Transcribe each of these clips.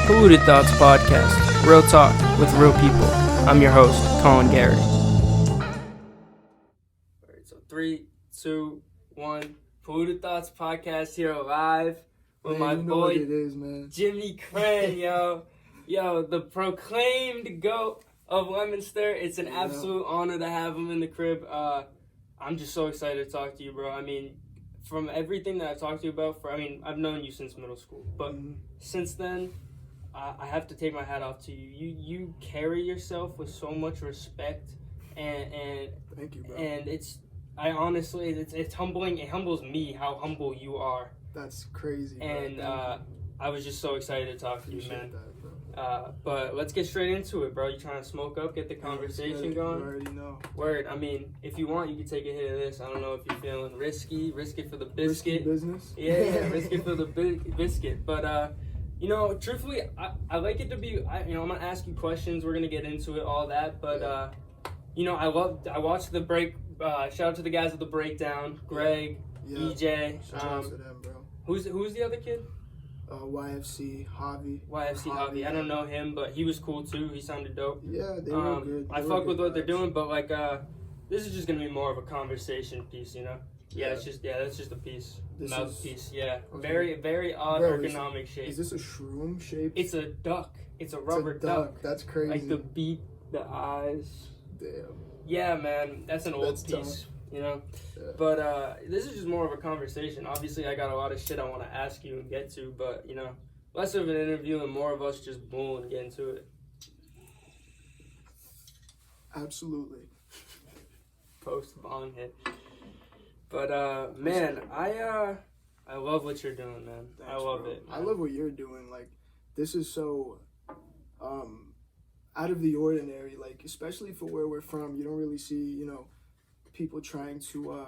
Polluted Thoughts Podcast, real talk with real people. I'm your host, Colin Garrett. All right, so 3, 2, 1. Polluted Thoughts Podcast here live with my boy it is, man. Jimmy Kran, yo. Yo, the proclaimed GOAT of Leominster. It's an absolute honor to have him in the crib. I'm just so excited to talk to you, bro. I mean, from everything that I've talked to you about, I've known you since middle school, but since then, I have to take my hat off to you. You carry yourself with so much respect, and thank you, bro. And it's humbling. It humbles me how humble you are. That's crazy, bro. And I was just so excited to talk to you, man. That, bro. But let's get straight into it, bro. You trying to smoke up, get the conversation going? You already know. Word. I mean, if you want, you can take a hit of this. I don't know if you're feeling risky for the biscuit. Risky business? Yeah, risky for the biscuit. But, truthfully, I like it to be, I'm going to ask you questions. We're going to get into it, all that. But, I watched the break. Shout out to the guys at the breakdown. Greg, EJ. Shout out to them, bro. Who's the other kid? YFC Javi. Javi. I don't know him, but he was cool too. He sounded dope. Yeah, they were good. I fuck with what they're doing, but this is just gonna be more of a conversation piece, you know? That's just a piece. Mouthpiece. Yeah. Very, very odd ergonomic shape. Is this a shroom shape? It's a duck. It's a rubber duck. That's crazy. Like the beak, the eyes. Damn. Yeah, man. That's an old piece. Tough. You know, but this is just more of a conversation. Obviously, I got a lot of shit I want to ask you and get to, but less of an interview and more of us just boom and get into it. Absolutely. Post bong hit. But man, I love what you're doing, man. Thanks, I love bro. it. Man. I love what you're doing. Like, this is so out of the ordinary. Like, especially for where we're from, you don't really see, people trying to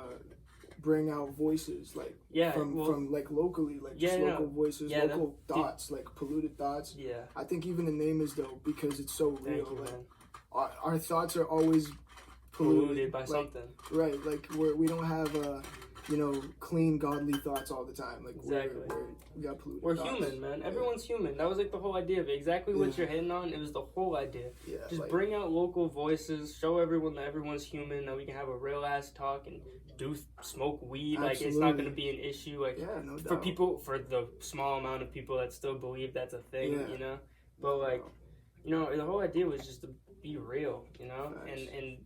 bring out voices from like locally, like just local voices, local thoughts, like polluted thoughts. Yeah, I think even the name is dope because it's so real. Thank you, like our thoughts are always polluted by something. Right, like we don't have clean godly thoughts all the time. Like exactly. we got polluted. We're thoughts. human, man. Everyone's human. That was like the whole idea of it. Exactly what you're hitting on. It was the whole idea. Yeah, just bring out local voices, show everyone that everyone's human, that we can have a real ass talk and smoke weed. Absolutely. Like it's not gonna be an issue. Like no doubt. for the small amount of people that still believe that's a thing, But the whole idea was just to be real, and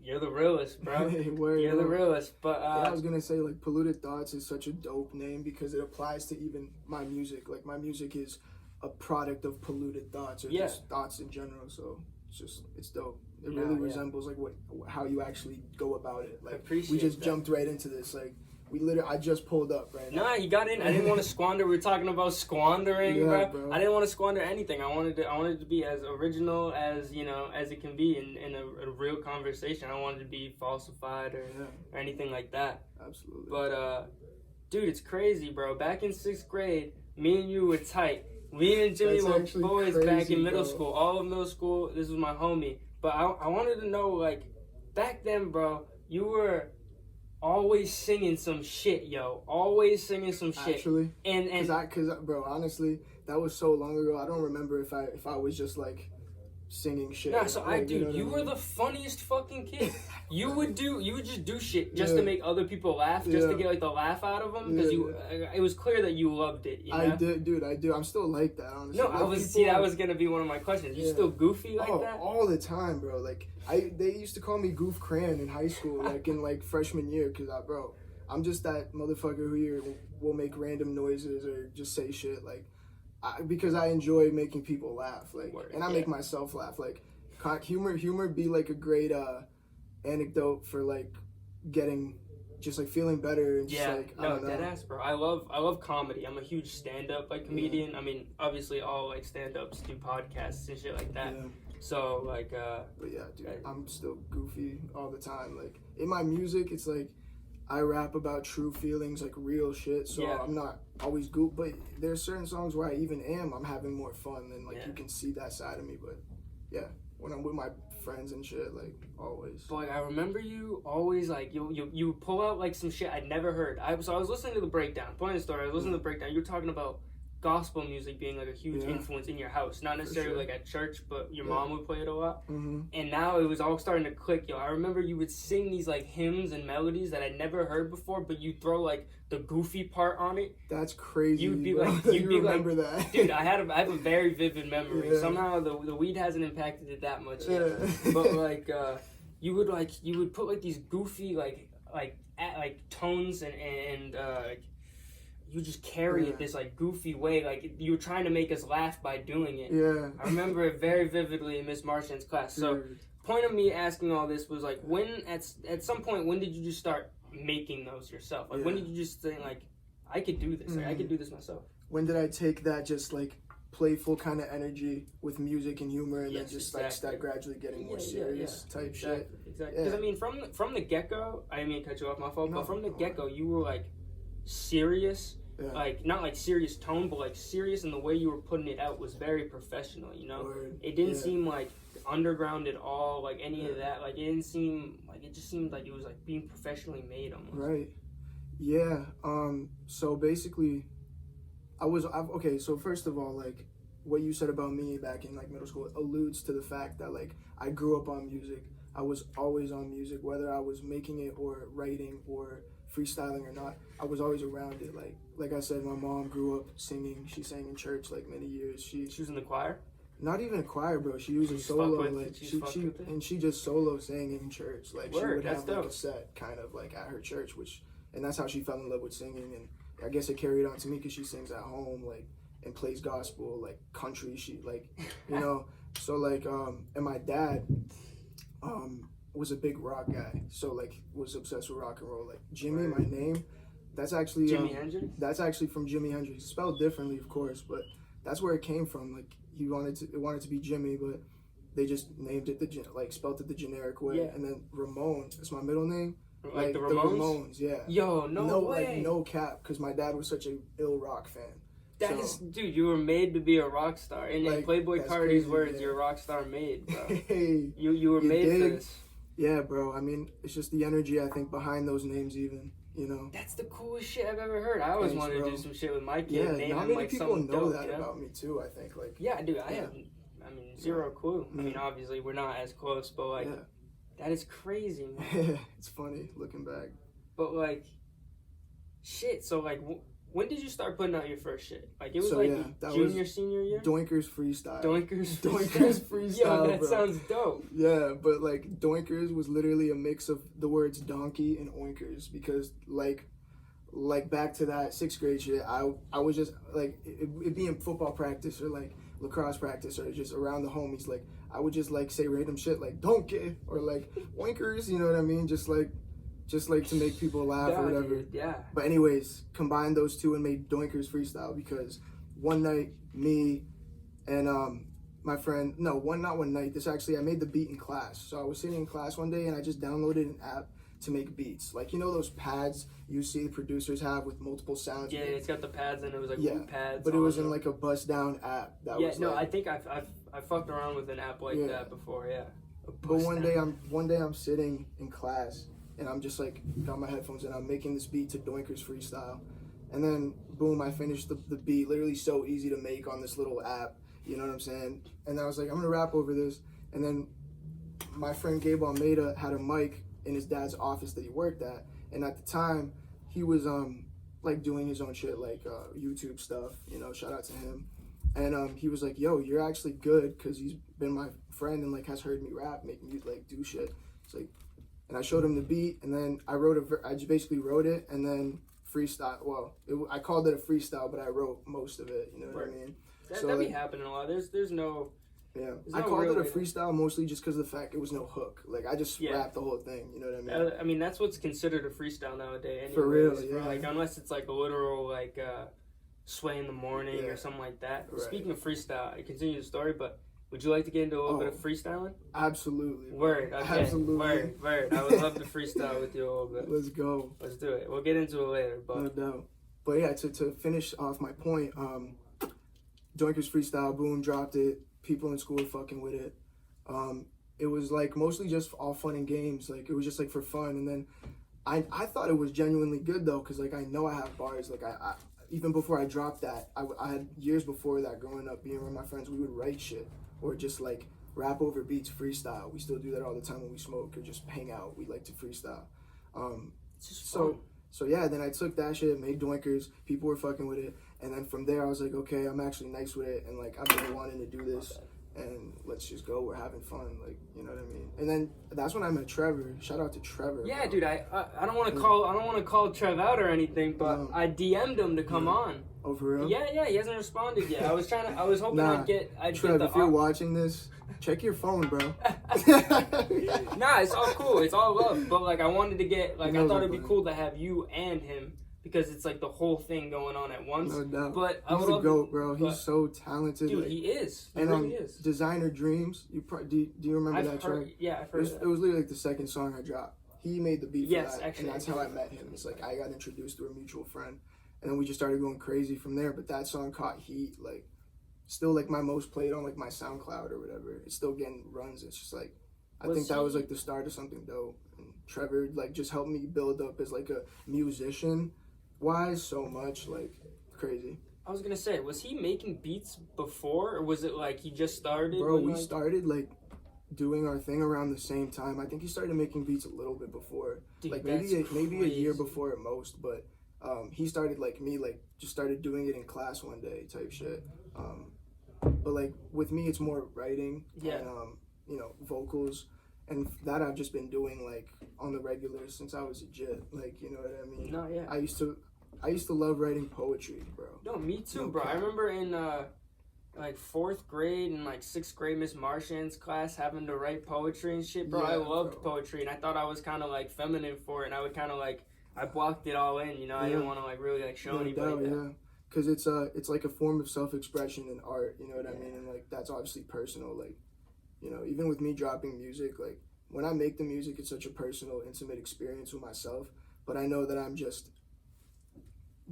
you're the realest, bro. You're the realest. But I was gonna say, like, Polluted Thoughts is such a dope name because it applies to even my music. Like, my music is a product of polluted thoughts or just thoughts in general. So it's dope. It really resembles like how you actually go about it. Like, we just jumped right into this. Like, I just pulled up right now. Nah, you got in. I didn't want to squander. We were talking about squandering, bro. I didn't want to squander anything. I wanted to be as original as as it can be in a real conversation. I wanted to be falsified or anything like that. Absolutely. But dude, it's crazy, bro. Back in 6th grade, me and you were tight. Me and Jimmy were boys back in middle school. All of middle school. This was my homie. But I wanted to know, like, back then, bro, you were always singing some shit, yo. Always singing some shit. Actually, and cause bro, honestly, that was so long ago. I don't remember if I was just like singing shit. Nah, so you were the funniest fucking kid. You would just do shit just to make other people laugh, just to get like the laugh out of them, because it was clear that you loved it. You know? I did, dude. I do. I'm still like that, honestly. No, that was gonna be one of my questions. You still goofy like that? All the time, bro. Like they used to call me Goof Kran in high school, like in like freshman year, cause I'm just that motherfucker who will make random noises or just say shit, like. Because I enjoy making people laugh, like, and I make myself laugh. Like, humor be like a great anecdote for like getting, just like feeling better and just like I don't know. Deadass, bro. I love comedy. I'm a huge stand-up comedian. I mean, obviously all like stand-ups do podcasts and shit like that. Yeah. So like. But yeah, dude, I'm still goofy all the time. Like in my music, it's like. I rap about true feelings, like real shit, so I'm not always goop, but there's certain songs where I'm having more fun, and like you can see that side of me, but when I'm with my friends and shit, like always. But like, I remember you always like you pull out like some shit I'd never heard. I was listening to the breakdown. Point of the story, I was listening to the breakdown. You were talking about gospel music being like a huge influence in your house, not necessarily like at church, but your mom would play it a lot. And now it was all starting to click. Yo, I remember you would sing these like hymns and melodies that I'd never heard before, but you throw like the goofy part on it. That's crazy. You'd be bro. like, you remember that, dude. I have a very vivid memory. Somehow the weed hasn't impacted it that much yet. But like you would put like these goofy like tones and you just carry it this like goofy way, like you were trying to make us laugh by doing it. I remember it very vividly in Miss Marchand's class. So point of me asking all this was like, when at some point, when did you just start making those yourself? Like when did you just think like, I could do this, like, I could do this myself? When did I take that just like playful kind of energy with music and humor, and then just like start gradually getting more serious type shit? Exactly. Because I mean, from the get-go, I didn't mean to cut you off, my fault, but from the get-go, you were like serious. Like not like serious tone, but like serious, and the way you were putting it out was very professional, you know. It didn't seem like underground at all, like any of that. Like it didn't seem like, it just seemed like it was like being professionally made almost. Right. So basically okay, so first of all, like what you said about me back in like middle school alludes to the fact that like I grew up on music. I was always on music, whether I was making it or writing or freestyling or not. I was always around it. Like I said, my mom grew up singing. She sang in church like many years. She was in the choir? Not even a choir, bro. She was a solo. Like she just solo sang in church. Like she would have like a set kind of like at her church, and that's how she fell in love with singing. And I guess it carried on to me because she sings at home, like, and plays gospel, like country. She like, you know. So like, and my dad, was a big rock guy, so like was obsessed with rock and roll. Like Jimmy, my name, that's actually Jimi Hendrix? That's actually from Jimi Hendrix, spelled differently, of course, but that's where it came from. Like it wanted to be Jimmy, but they just named it spelled it the generic way. And then Ramon is my middle name. Like the Ramones? Yo, no way. Like no cap, because my dad was such a ill rock fan. Dude, you were made to be a rock star. And in Playboy Cardi's words, you're a rock star made, bro. Hey, you were made for this. Yeah, bro. I mean, it's just the energy, I think, behind those names even, you know. That's the coolest shit I've ever heard. I always wanted to do some shit with my kid. Yeah, not many people know that about me, too, I think. Like, dude, I have, zero clue. I mean, obviously, we're not as close, but, like, that is crazy, man. It's funny, looking back. But, like, shit, so, like, when did you start putting out your first shit? Like, it was junior, senior year? Doinkers Freestyle. Doinkers Freestyle, Yo, that bro. sounds dope. Yeah, but, like, Doinkers was literally a mix of the words donkey and oinkers, because, like back to that 6th grade shit, I was just, like, it being football practice or, like, lacrosse practice or just around the homies, like, I would just, like, say random shit like donkey or, like, oinkers, you know what I mean? Just like to make people laugh or whatever. Dude, yeah. But anyways, combined those two and made Doinkers Freestyle, because one night, me and my friend, not one night, I made the beat in class. So I was sitting in class one day and I just downloaded an app to make beats. Like, you know those pads you see the producers have with multiple sounds? Yeah, it's got the pads and it was like wood pads. But it was in like a bust down app. I think I fucked around with an app like that before, But one day I'm sitting in class, and I'm just like, got my headphones and I'm making this beat to Doinkers Freestyle. And then, boom, I finished the beat, literally so easy to make on this little app, you know what I'm saying? And I was like, I'm gonna rap over this. And then my friend Gabe Almeida had a mic in his dad's office that he worked at. And at the time, he was like doing his own shit, like YouTube stuff, you know, shout out to him. And he was like, yo, you're actually good, because he's been my friend and like has heard me rap, making me like do shit. It's like, and I showed him the beat, and then I just basically wrote it, and then freestyle. Well, I called it a freestyle, but I wrote most of it. You know what I mean? That be happening a lot. There's no. Yeah, I called it a freestyle mostly just because of the fact it was no hook. Like I just rapped the whole thing. You know what I mean? I mean that's what's considered a freestyle nowadays. Anyways, for real, yeah. Like unless it's like a literal like sway in the morning or something like that. Right. Speaking of freestyle, I continue the story, but. Would you like to get into a little bit of freestyling? Absolutely. Word. Okay. Absolutely. Word. I would love to freestyle with you a little bit. Let's go. Let's do it. We'll get into it later. But no doubt. But yeah, to finish off my point, Doinkers Freestyle, boom, dropped it. People in school were fucking with it. It was like mostly just all fun and games. Like it was just like for fun. And then I thought it was genuinely good though, because like I know I have bars. Like I even before I dropped that, I had years before that growing up, being around my friends, we would write shit or just like rap over beats, freestyle. We still do that all the time when we smoke or just hang out. We like to freestyle. It's just So fun. so yeah, then I took that shit, made Doinkers, people were fucking with it, and then from there I was like, okay, I'm actually nice with it, and like I've been wanting to do this, and let's just go. We're having fun, like, you know what I mean. And then that's when I met Trevor. Shout out to Trevor. Yeah, bro. dude. I don't want to call Trev out or anything, but No. I DM'd him to come on. Oh, for real? Yeah. He hasn't responded yet. I was hoping Nah, I'd get Trev, the if you're watching this, check your phone, bro. Nah, it's all cool. It's all love. But like, I wanted to get like, I thought it'd be funny. cool to have you and him because it's like the whole thing going on at once. No doubt. But I He's would a love, goat, bro. but- He's so talented. dude. like, He is. He and really is. Designer Dreams. Do you remember I've that heard. track? Yeah, I've It heard. was, That. it was literally like the second song I dropped. He made the beat Yes, for that, actually, and that's I how I do. met him. It's like I got introduced through a mutual friend, and then we just started going crazy from there. But that song caught heat, like still like my most played on like my SoundCloud or whatever. It's still getting runs. It's just like I think that was like the start of something dope. And Trevor like just helped me build up as like a musician wise so much, like crazy. I was gonna say, was he making beats before, or was it like he just started? Bro, when, we like- started like doing our thing around the same time. I think he started making beats a little bit before, Dude, like that's maybe a year crazy. before at most. But he started like me, like just started doing it in class one day type shit. But like with me, it's more writing Yeah. and you know, vocals, and that I've just been doing like on the regular since I was a jit. Like, you know what I mean? No, yeah. I used to love writing poetry, bro. No, me too, No bro. I cap. remember in like 4th grade and like 6th grade Miss Marchand's class having to write poetry and shit, bro. I Yeah, loved bro. poetry and I thought I was kind of like feminine for it, and I would kind of like I blocked it all in, you know. I didn't Yeah. want to like really like show No anybody doubt, that. yeah. Because it's like a form of self-expression in art, you know what I mean? And like that's obviously personal. Like, you know, even with me dropping music, like when I make the music, it's such a personal, intimate experience with myself. But I know that I'm just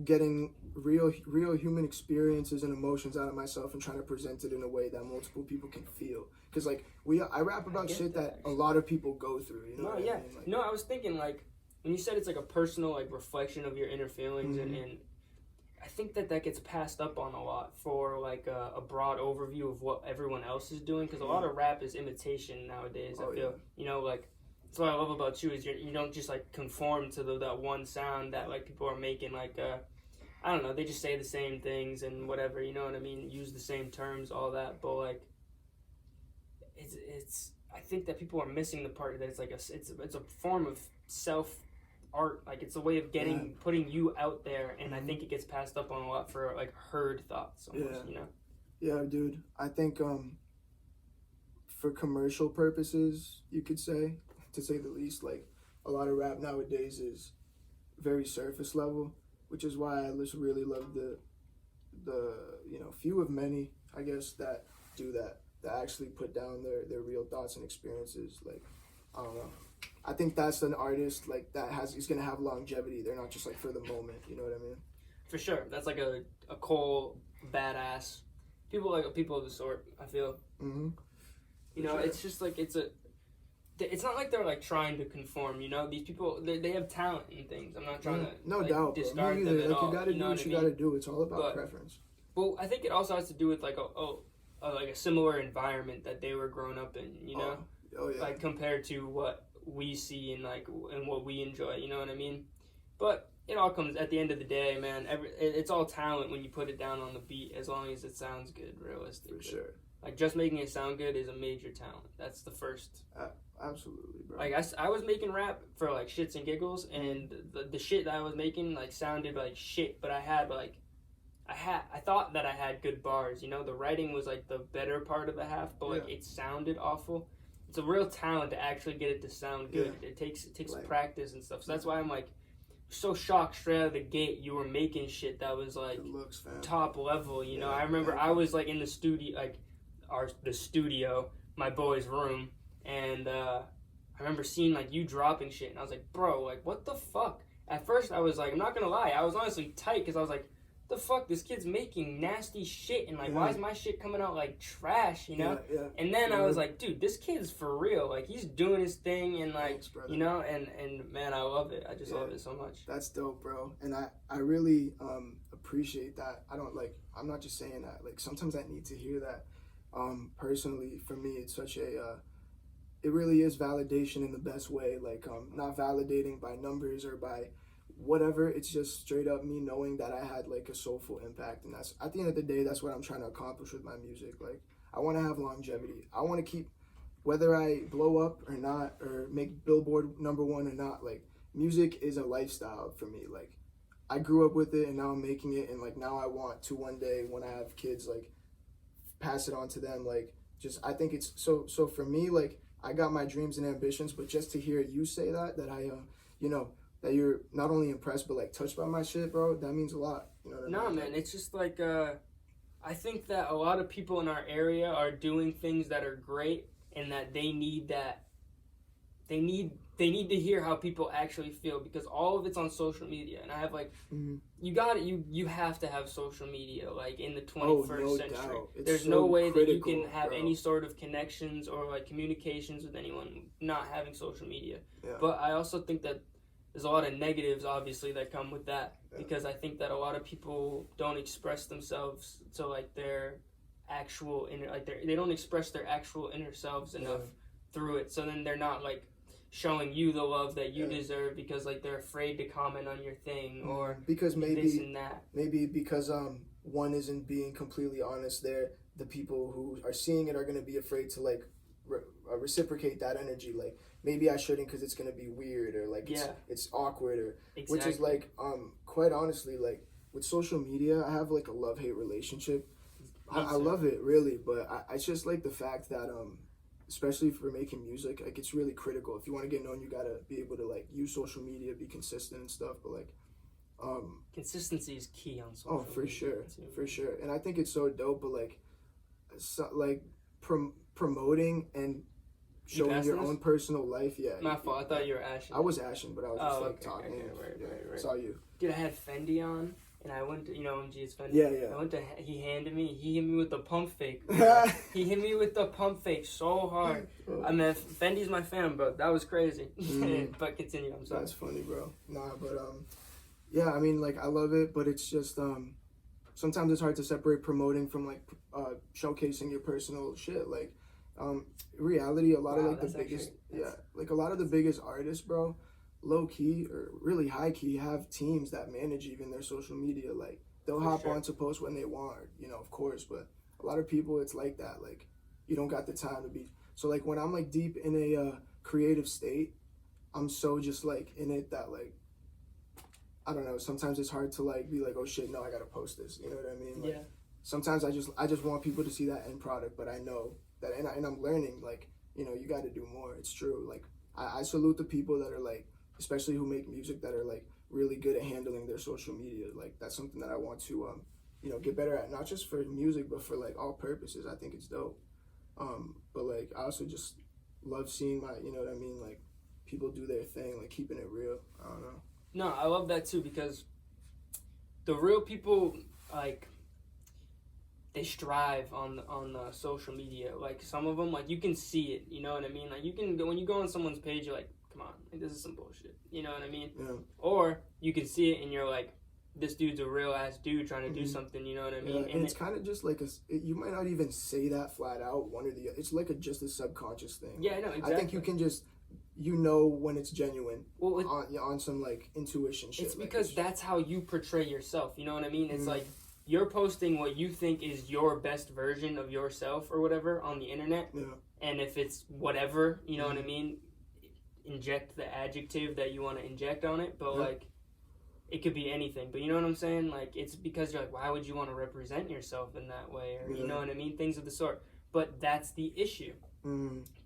getting real human experiences and emotions out of myself and trying to present it in a way that multiple people can feel. Because like I rap about get shit that, that a actually. lot of people go through. You know? No, what yeah. I mean? Like, No, I was thinking like when you said it's like a personal like reflection of your inner feelings, Mhm. and I think that gets passed up on a lot for like a broad overview of what everyone else is doing, because a lot of rap is imitation nowadays. Oh, I feel, you know, like that's what I love about you is you don't just like conform to that one sound that like people are making. Like I don't know, they just say the same things and whatever, you know what I mean? Use the same terms, all that, but like it's I think that people are missing the part that it's like it's a form of self art, like it's a way of putting you out there, and I think it gets passed up on a lot for like herd thoughts almost, you know. Yeah, dude. I think for commercial purposes, you could say, to say the least, like a lot of rap nowadays is very surface level, which is why I just really love the you know, few of many, I guess, that do that actually put down their real thoughts and experiences. Like, I don't know. I think that's an artist like that is gonna have longevity. They're not just like for the moment. You know what I mean? For sure, that's like a Cole badass. People of the sort. I feel. Mm-hmm. You know, it's just like it's not like they're like trying to conform. You know, these people they have talent and things. I'm not trying to no like, doubt, bro. discard Me them neither. at Like all. you gotta do know what you I mean? gotta do. It's all about But- preference. Well, I think it also has to do with like a similar environment that they were growing up in. You know, Oh yeah. like compared to what we see and like and what we enjoy. You know what I mean? But it all comes at the end of the day, man. It's all talent when you put it down on the beat, as long as it sounds good, realistically. For sure. Like just making it sound good is a major talent. That's the first. Absolutely, bro. Like I was making rap for like shits and giggles, and the shit that I was making like sounded like shit, but I thought that I had good bars. You know, the writing was like the better part of the half, but like it sounded awful. It's a real talent to actually get it to sound good. Yeah. It takes Like- practice and stuff. So that's why I'm like so shocked straight out of the gate you were making shit that was like Good looks, fam. top level. You know, Yeah, I remember thank I you. was like in the studio, like the studio, my boy's room, and I remember seeing like you dropping shit, and I was like, bro, like what the fuck? At first I was like, I'm not gonna lie, I was honestly tight because I was like, the fuck, this kid's making nasty shit, and like why is my shit coming out like trash, you know? Yeah. And then I was like, dude, this kid's for real, like he's doing his thing, and like Thanks, brother. you know, and man, I love it. I just love it so much. That's dope, bro. And I really appreciate that. I'm not just saying that. Like, sometimes I need to hear that. Personally, for me, it's such a, it really is validation in the best way. Like, not validating by numbers or by whatever. It's just straight up me knowing that I had like a soulful impact. And that's, at the end of the day, that's what I'm trying to accomplish with my music. Like, I want to have longevity. I want to keep, whether I blow up or not, or make Billboard #1 or not, like, music is a lifestyle for me. Like, I grew up with it and now I'm making it, and like now I want to one day when I have kids, like, pass it on to them. Like, just, I think it's so for me, like, I got my dreams and ambitions, but just to hear you say that I you know, that you're not only impressed but like touched by my shit, bro, that means a lot. You know what I mean? Nah, man, it's just like I think that a lot of people in our area are doing things that are great, and that they need that. They need to hear how people actually feel, because all of it's on social media. And I have like, you have to have social media, like, in the 21st century. There's no way that you can have any sort of connections or like communications with anyone not having social media. Yeah. But I also think that there's a lot of negatives, obviously, that come with that, because I think that a lot of people don't express themselves to like their actual inner, like they don't express their actual inner selves enough through it. So then they're not like showing you the love that you deserve, because like they're afraid to comment on your thing, or because maybe this and that. Maybe because one isn't being completely honest there. The people who are seeing it are going to be afraid to like reciprocate that energy. Like, maybe I shouldn't because it's going to be weird, or like it's awkward, or which is like quite honestly, like, with social media, I have like a love-hate relationship. I love it, really, but it's just like the fact that especially for making music, like, it's really critical. If you want to get known, you gotta be able to like use social media, be consistent and stuff. But like, consistency is key on social media. For sure. And I think it's so dope. But like, promoting and showing your own personal life. Yeah. My fault. I thought you were ashing. I was ashing, but I was just talking. Okay, right. Saw you. Dude, I had Fendi on. And I went to, OMG's Fendi. Yeah. I went to, he hit me with the pump fake. He hit me with the pump fake so hard. I mean, Fendi's my fan, but that was crazy. But continue, I'm sorry. That's funny, bro. Nah, but, yeah, I mean, like, I love it, but it's just, sometimes it's hard to separate promoting from, like, showcasing your personal shit. Like, in reality, a lot of, like, the biggest, like, a lot of the biggest artists, bro, low key or really high key, have teams that manage even their social media. Like, they'll hop on to post when they want, of course, but a lot of people, it's like that. Like, you don't got the time to be. So like, when I'm like deep in a creative state, I'm so just like in it that like, I don't know, sometimes it's hard to like be like, oh shit, no, I gotta post this, you know what I mean? Like, sometimes I just want people to see that end product, but I know that, and I'm learning, like, you gotta do more. It's true. Like, I salute the people that are like, especially who make music, that are like really good at handling their social media. Like, that's something that I want to get better at, not just for music but for like all purposes. I think it's dope. But like, I also just love seeing my, you know what I mean, like, people do their thing, like keeping it real. I don't know. No, I love that too, because the real people, like, they strive on the social media. Like, some of them, like, you can see it, you know what I mean? Like, you can, when you go on someone's page, you're like, come on, like, this is some bullshit, you know what I mean? Yeah. Or you can see it and you're like, this dude's a real ass dude trying to do something, you know what I mean? And it's kind of just like you might not even say that flat out, one or the other. It's like just a subconscious thing. Yeah, I know, exactly. I think you can just, when it's genuine, on some like intuition shit. It's because that's how you portray yourself, you know what I mean? It's like, you're posting what you think is your best version of yourself or whatever on the internet. Yeah. And if it's whatever, you know what I mean? Inject the adjective that you want to inject on it, but like, it could be anything. But you know what I'm saying? Like, it's because you're like, why would you want to represent yourself in that way, or you know what I mean, things of the sort. But that's the issue.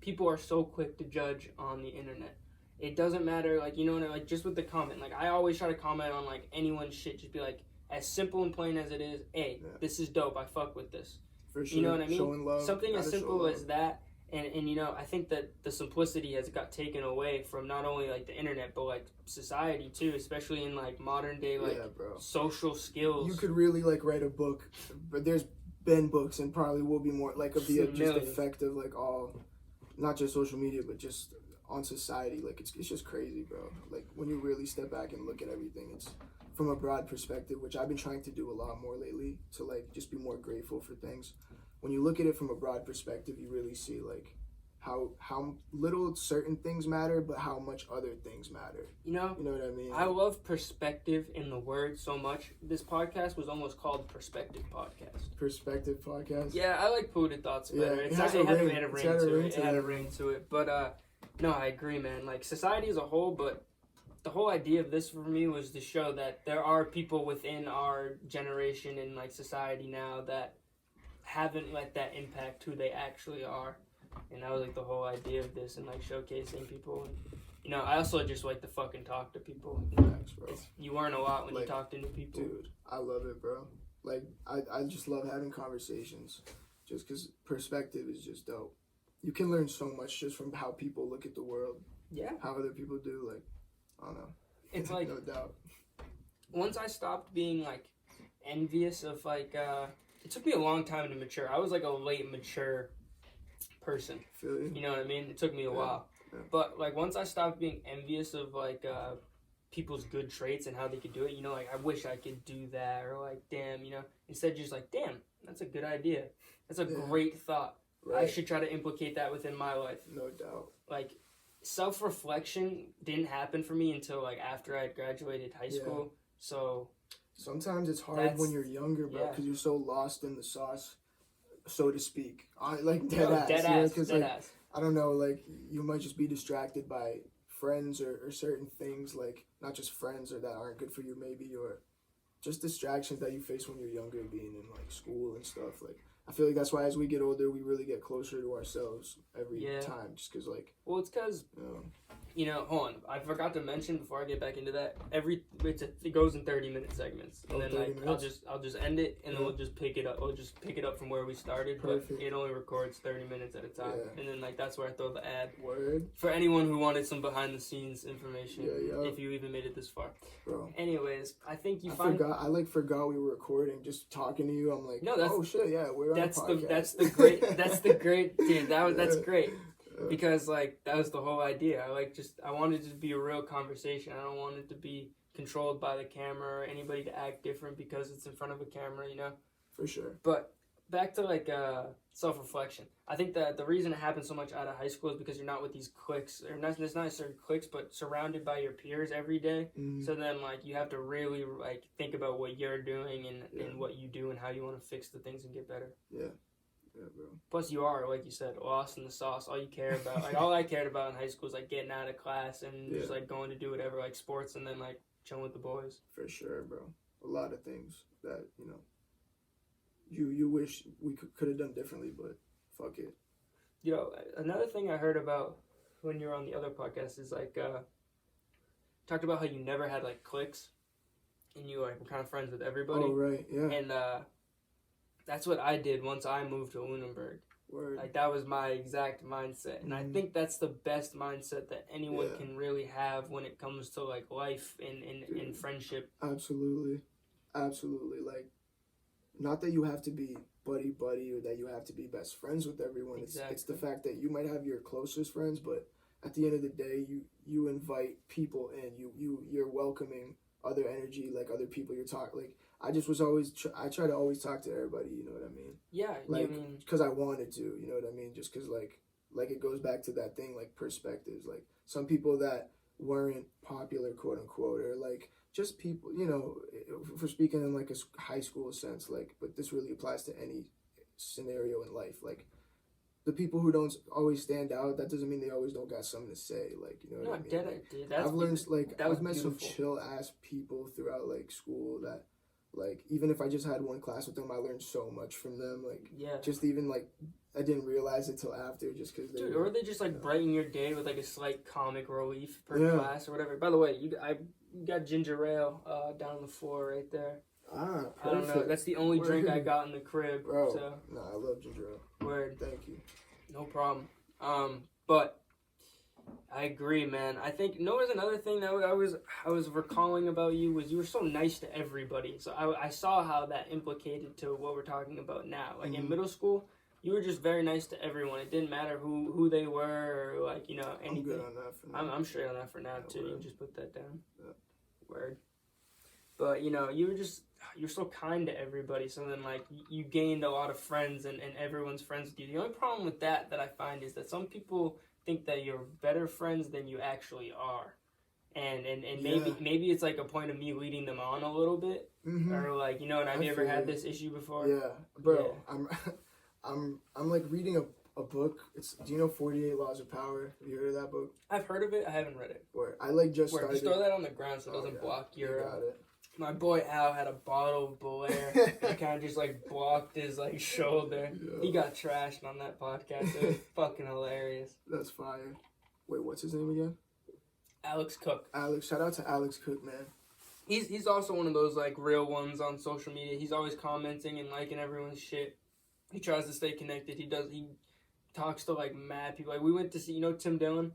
People are so quick to judge on the internet. It doesn't matter, like, you know what I mean? Like, just with the comment, like, I always try to comment on like anyone's shit, just be like, as simple and plain as it is, hey, this is dope, I fuck with this. For sure. You know what I mean? Showing love, something as simple as that. And I think that the simplicity has got taken away from not only like the internet, but like society too, especially in like modern day like social skills. You could really like write a book, but there's been books and probably will be more like of the just effect of like all, not just social media, but just on society. Like, it's just crazy, bro. Like, when you really step back and look at everything, it's from a broad perspective, which I've been trying to do a lot more lately, to like just be more grateful for things. When you look at it from a broad perspective, you really see like how little certain things matter, but how much other things matter. You know what I mean? I love perspective in the word so much. This podcast was almost called Perspective Podcast. Perspective podcast. Yeah, I like Polluted Thoughts better. Yeah, It had a ring to to it. But no, I agree, man. Like society as a whole, but the whole idea of this for me was to show that there are people within our generation and like society now that haven't let that impact who they actually are. And that was like the whole idea of this, and like showcasing people. And, I also just like to fucking talk to people. Thanks, bro. You learn a lot when you talk to new people. Dude, I love it, bro. Like, I just love having conversations just because perspective is just dope. You can learn so much just from how people look at the world. Yeah. How other people do, like, I don't know. It's like, no doubt. Once I stopped being, like, envious of, like, it took me a long time to mature. I was, like, a late mature person. Feel you? You know what I mean? It took me a while. Yeah. But, like, once I stopped being envious of, like, people's good traits and how they could do it, like, I wish I could do that, or, like, damn, instead just, like, damn, that's a good idea. That's a great thought. Right. I should try to implicate that within my life. No doubt. Like, self-reflection didn't happen for me until, like, after I had graduated high school, so... Sometimes it's hard when you're younger, bro, because you're so lost in the sauce, so to speak. Dead ass. Because, I don't know, like, you might just be distracted by friends or certain things, like, not just friends or that aren't good for you, maybe, or just distractions that you face when you're younger, being in, like, school and stuff. Like, I feel like that's why as we get older, we really get closer to ourselves every time, just because, like... Well, it's because... hold on. I forgot to mention before I get back into that. It goes in 30-minute segments, and then like I'll just end it, and then we'll just pick it up. We'll just pick it up from where we started. Perfect. But it only records 30 minutes at a time, and then like that's where I throw the ad. Word. For anyone who wanted some behind-the-scenes information, yeah. if you even made it this far. Bro. Anyways, I think I forgot we were recording. Just talking to you, I'm like, no, that's, oh shit, yeah, we're on a podcast. That's the great dude. That's great. Because, like, that was the whole idea. I wanted it to be a real conversation. I don't want it to be controlled by the camera or anybody to act different because it's in front of a camera, For sure. But back to, like, self-reflection. I think that the reason it happens so much out of high school is because you're not with these cliques, or not necessarily cliques, but surrounded by your peers every day. Mm-hmm. So then, like, you have to really, like, think about what you're doing and what you do and how you want to fix the things and get better. Yeah. Yeah, bro. Plus, you are, like you said, lost in the sauce. All you care about, like, all I cared about in high school was, like, getting out of class and just, like, going to do whatever, like, sports, and then, like, chilling with the boys. For sure, bro. A lot of things that, you wish we could have done differently, but fuck it. Another thing I heard about when you were on the other podcast is, like, talked about how you never had, like, cliques, and you, like, were kind of friends with everybody. Oh, right, yeah. And, that's what I did once I moved to Lunenburg. Word. Like, that was my exact mindset. And I think that's the best mindset that anyone can really have when it comes to, like, life and friendship. Absolutely. Absolutely. Like, not that you have to be buddy-buddy or that you have to be best friends with everyone. Exactly. It's the fact that you might have your closest friends, but at the end of the day, you invite people in. You're welcoming other energy, like, other people you're talking, like, I just was always, I try to always talk to everybody, you know what I mean? Yeah. Like, because I wanted to, you know what I mean? Just because, like it goes back to that thing, like, perspectives. Like, some people that weren't popular, quote unquote, or, like, just people, if we're speaking in, like, a high school sense, like, but this really applies to any scenario in life. Like, the people who don't always stand out, that doesn't mean they always don't got something to say. Like, you know what I mean? I've learned, like, I've met some chill-ass people throughout, like, school that, like, even if I just had one class with them, I learned so much from them. Like, just even, like, I didn't realize it till after, just because they or they just, like, brighten your day with, like, a slight comic relief per class or whatever. By the way, you got ginger ale down on the floor right there. Ah, perfect. I don't know. That's the only drink I got in the crib. Bro, so. no, I love ginger ale. Word. Thank you. No problem. But I agree, man. I think there's another thing that I was recalling about you was you were so nice to everybody. So I saw how that implicated to what we're talking about now. Like in middle school, you were just very nice to everyone. It didn't matter who they were or, like, anything. I'm good on that for now. I'm straight on that for now too. You just put that down. Yeah. Word. But, you know, you're so kind to everybody. So then, like, you gained a lot of friends and everyone's friends with you. The only problem with that I find is that some people think that you're better friends than you actually are. And maybe it's like a point of me leading them on a little bit. Or like, you know, and have you ever had this issue before? Yeah. Bro, yeah. I'm like reading a book. Do you know 48 Laws of Power? Have you heard of that book? I've heard of it. I haven't read it. Or I like just started. Just throw that on the ground so it doesn't block your. You got it. My boy Al had a bottle of Belair. It kind of just like blocked his like shoulder. Yeah. He got trashed on that podcast. It was fucking hilarious. That's fire. Wait, what's his name again? Alex Cook. Shout out to Alex Cook, man. He's also one of those like real ones on social media. He's always commenting and liking everyone's shit. He tries to stay connected. He talks to like mad people. Like we went to see, you know, Tim Dillon?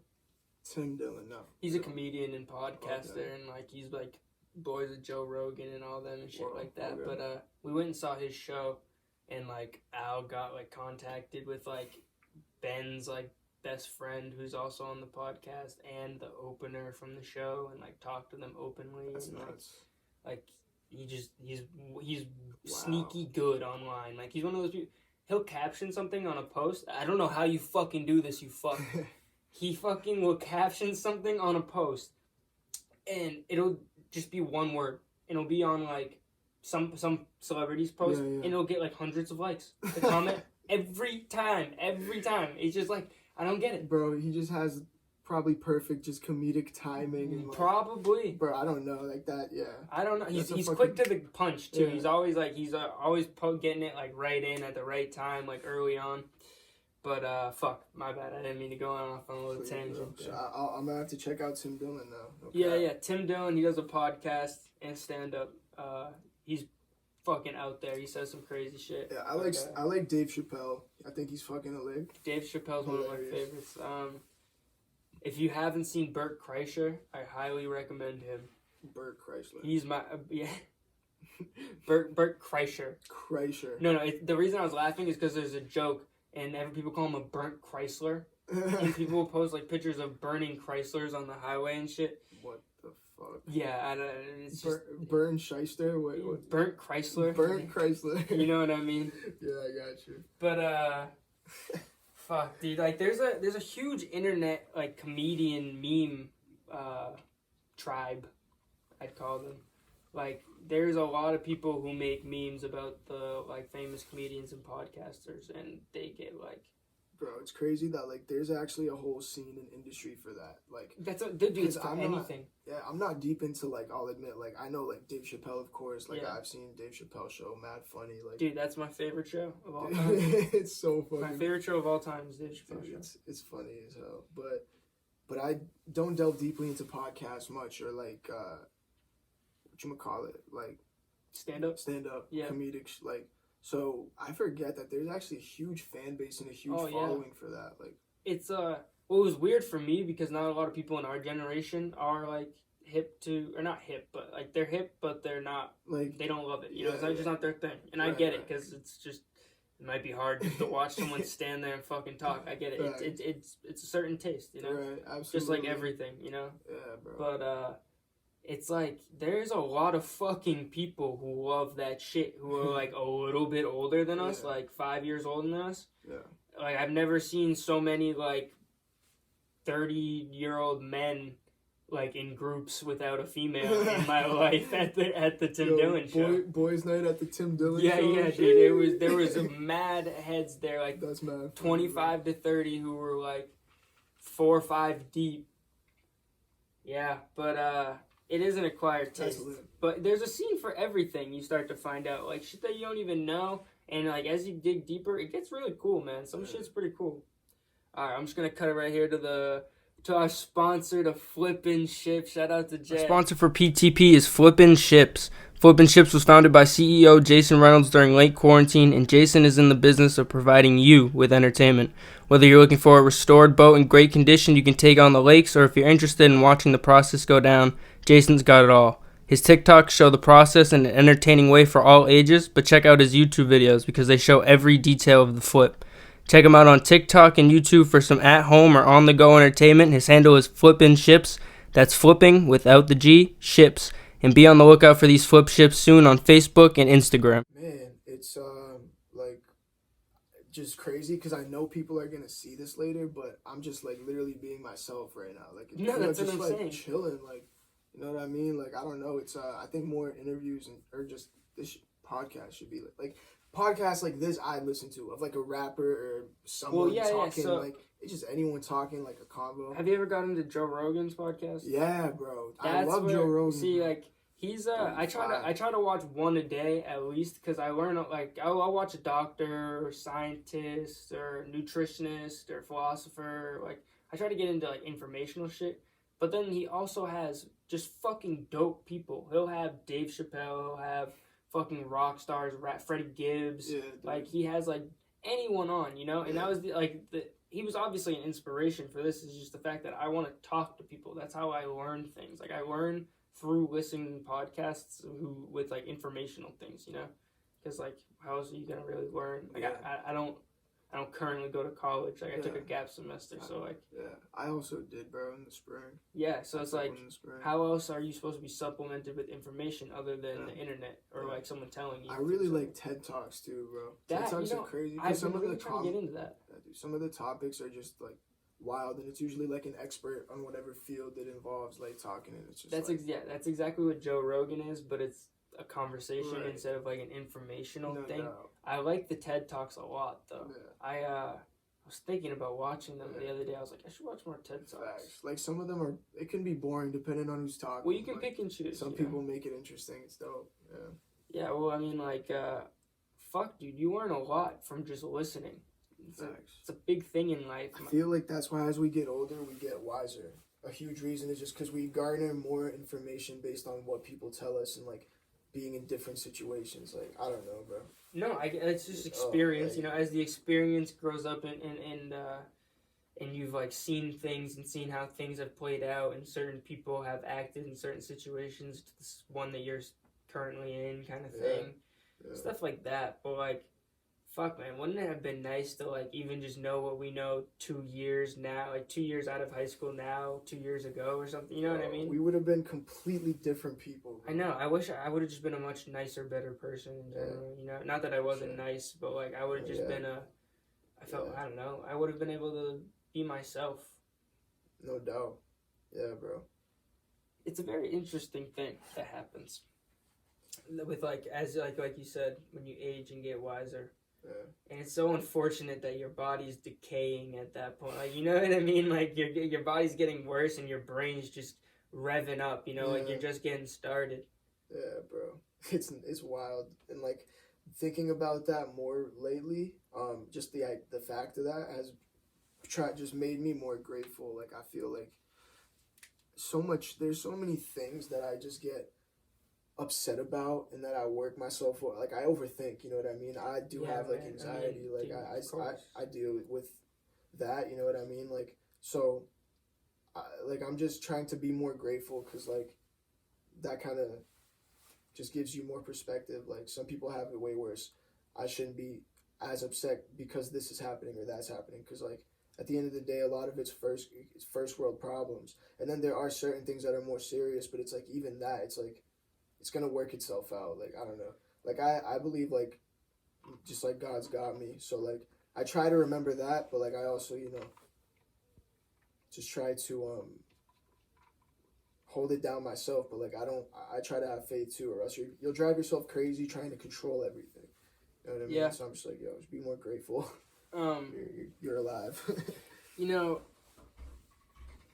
Tim Dillon, no. He's a comedian and podcaster, and like he's like boys with Joe Rogan and all them and shit like that. Okay. But we went and saw his show, and like Al got like contacted with like Ben's like best friend who's also on the podcast and the opener from the show, and like talked to them openly. That's and, nuts. Like he's sneaky good online. Like he's one of those people. He'll caption something on a post. I don't know how you fucking do this, you fuck. He fucking will caption something on a post, and it'll just be one word. It'll be on like some celebrity's post, and it'll get like hundreds of likes. The comment every time. It's just like I don't get it, bro. He just has probably perfect just comedic timing. And, like, probably, bro. I don't know, like that. Yeah, I don't know. He's quick to the punch too. Yeah. He's always like getting it like right in at the right time, like early on. But fuck, my bad. I didn't mean to go off on a little tangent. So I'm gonna have to check out Tim Dillon now. Okay. Yeah. Tim Dillon. He does a podcast and stand up. He's fucking out there. He says some crazy shit. Yeah, I like Dave Chappelle. I think he's fucking hilarious. Dave Chappelle's one of my favorites. If you haven't seen Bert Kreischer, I highly recommend him. Bert Kreischer. He's my Bert Kreischer. Kreischer. No. The reason I was laughing is because there's a joke. And people call him a burnt Chrysler. And people will post like pictures of burning Chryslers on the highway and shit. What the fuck? Yeah, it's just... Burnt Shyster? What? Burnt Chrysler. Burnt Chrysler. You know what I mean? Yeah, I got you. But, fuck, dude. Like, there's a huge internet, like, comedian meme tribe, I'd call them. Like, there's a lot of people who make memes about the, like, famous comedians and podcasters, and they get, like... Bro, it's crazy that, like, there's actually a whole scene and industry for that. Like... Dude, it's for anything. I'm not deep into, like, I'll admit, like, I know, like, Dave Chappelle, of course. Like, I've seen Dave Chappelle show, mad funny. Like, dude, that's my favorite show of all time. It's so funny. My favorite show of all time is Dave Chappelle show. It's funny as hell. But I don't delve deeply into podcasts much, or, like, whatchamacallit, like stand up, comedic, like, so I forget that there's actually a huge fan base and a huge following for that. Like, it's well, it was weird for me because not a lot of people in our generation are like hip to, or not hip, but like they're hip, but they're not like, they don't love it. You know, it's just not their thing, and I get it because it's just, it might be hard just to watch someone stand there and fucking talk. I get it. It's a certain taste, you know. Right, absolutely. Just like everything, you know. Yeah, bro. But it's like there's a lot of fucking people who love that shit who are like a little bit older than us, like 5 years older than us. Yeah. Like I've never seen so many like 30-year-old men like in groups without a female in my life at the Tim Dillon show. Boys' night at the Tim Dillon show. Yeah, dude. There was mad heads there, like that's mad 25 to 30 who were like 4 or 5 deep. Yeah, but it is an acquired taste. But there's a scene for everything. You start to find out like shit that you don't even know, and like as you dig deeper, it gets really cool, man. Some shit's pretty cool. All right, I'm just gonna cut it right here to our sponsor, the Flippin' Ships. Shout out to Jay. Our sponsor for PTP is Flippin' Ships. Flippin' Ships was founded by CEO Jason Reynolds during late quarantine, and Jason is in the business of providing you with entertainment. Whether you're looking for a restored boat in great condition you can take on the lakes, or if you're interested in watching the process go down, Jason's got it all. His TikToks show the process in an entertaining way for all ages, but check out his YouTube videos because they show every detail of the flip. Check him out on TikTok and YouTube for some at-home or on-the-go entertainment. His handle is Flippin' Ships. That's flipping without the G, ships. and be on the lookout for these flip ships soon on Facebook and Instagram. Man, it's like just crazy because I know people are gonna see this later, but I'm just like literally being myself right now. Like, That's just what I'm like saying. chilling. Like, you know what I mean? Like, I don't know. It's I think more interviews or just this podcast should be like podcasts like this I listen to of like a rapper or someone talking like it's just anyone talking like a convo. Have you ever gotten into Joe Rogan's podcast? Yeah, bro. I love Joe Rogan. See, like he's I try to watch one a day at least because I learn like I'll watch a doctor or scientist or nutritionist or philosopher. Like I try to get into like informational shit. But then he also has just fucking dope people. He'll have Dave Chappelle. He'll have fucking rock stars, Freddie Gibbs. Yeah, like he has like anyone on, you know. And that was he was obviously an inspiration for this. Is just the fact that I want to talk to people. That's how I learn things. Like I learn through listening to podcasts with like informational things, you know. Because like how else are you gonna really learn? Like I don't currently go to college. Like I took a gap semester, so like I also did, bro, in the spring. Yeah, so it's like how else are you supposed to be supplemented with information other than the internet or like someone telling you? I really like TED Talks too, bro. TED Talks are crazy. I've been really trying to get into that. Some of the topics are just like wild, and it's usually like an expert on whatever field it involves, like talking, and it's just that's exactly what Joe Rogan is, but it's a conversation instead of like an informational thing. Doubt. I like the TED Talks a lot though. Yeah. I was thinking about watching them the other day. I was like, I should watch more TED Talks. Facts. Like some of them it can be boring depending on who's talking. Well, you can pick and choose. Some people make it interesting. It's dope. Yeah. Yeah. Well, I mean, like, fuck, dude, you learn a lot from just listening. It's a big thing in life. I feel like that's why as we get older, we get wiser. A huge reason is just because we garner more information based on what people tell us and like being in different situations. Like, I don't know, bro. No, it's just experience. You know, as the experience grows up and you've like seen things and seen how things have played out and certain people have acted in certain situations to this one that you're currently in, kind of thing. Stuff like that. But like, fuck, man, wouldn't it have been nice to like even just know what we know 2 years now, like 2 years out of high school now, 2 years ago or something? You know what I mean? We would have been completely different people, bro. I know. I wish I would have just been a much nicer, better person in general. You know, not that I wasn't nice, but like I would have just been I don't know. I would have been able to be myself. No doubt. Yeah, bro. It's a very interesting thing that happens with like you said, when you age and get wiser. Yeah. And it's so unfortunate that your body's decaying at that point. Like, you know what I mean? Like your body's getting worse and your brain's just revving up. You know, like you're just getting started. Yeah, bro. It's wild. And like thinking about that more lately, just the fact of that has just made me more grateful. Like I feel like there's so many things that I just get upset about and that I work myself for. Like I overthink, you know what I mean? I do have like anxiety. I mean, like I deal with that, you know what I mean? Like so I'm just trying to be more grateful because like that kind of just gives you more perspective. Like some people have it way worse. I shouldn't be as upset because this is happening or that's happening because like at the end of the day, a lot of it's first world problems, and then there are certain things that are more serious. But it's like even that, it's like it's gonna work itself out. Like I don't know. Like I believe like just like God's got me. So like I try to remember that, but like I also just try to hold it down myself. But like I try to have faith too, or else you'll drive yourself crazy trying to control everything. You know what I mean? Yeah. So I'm just like, just be more grateful. You're alive. You know,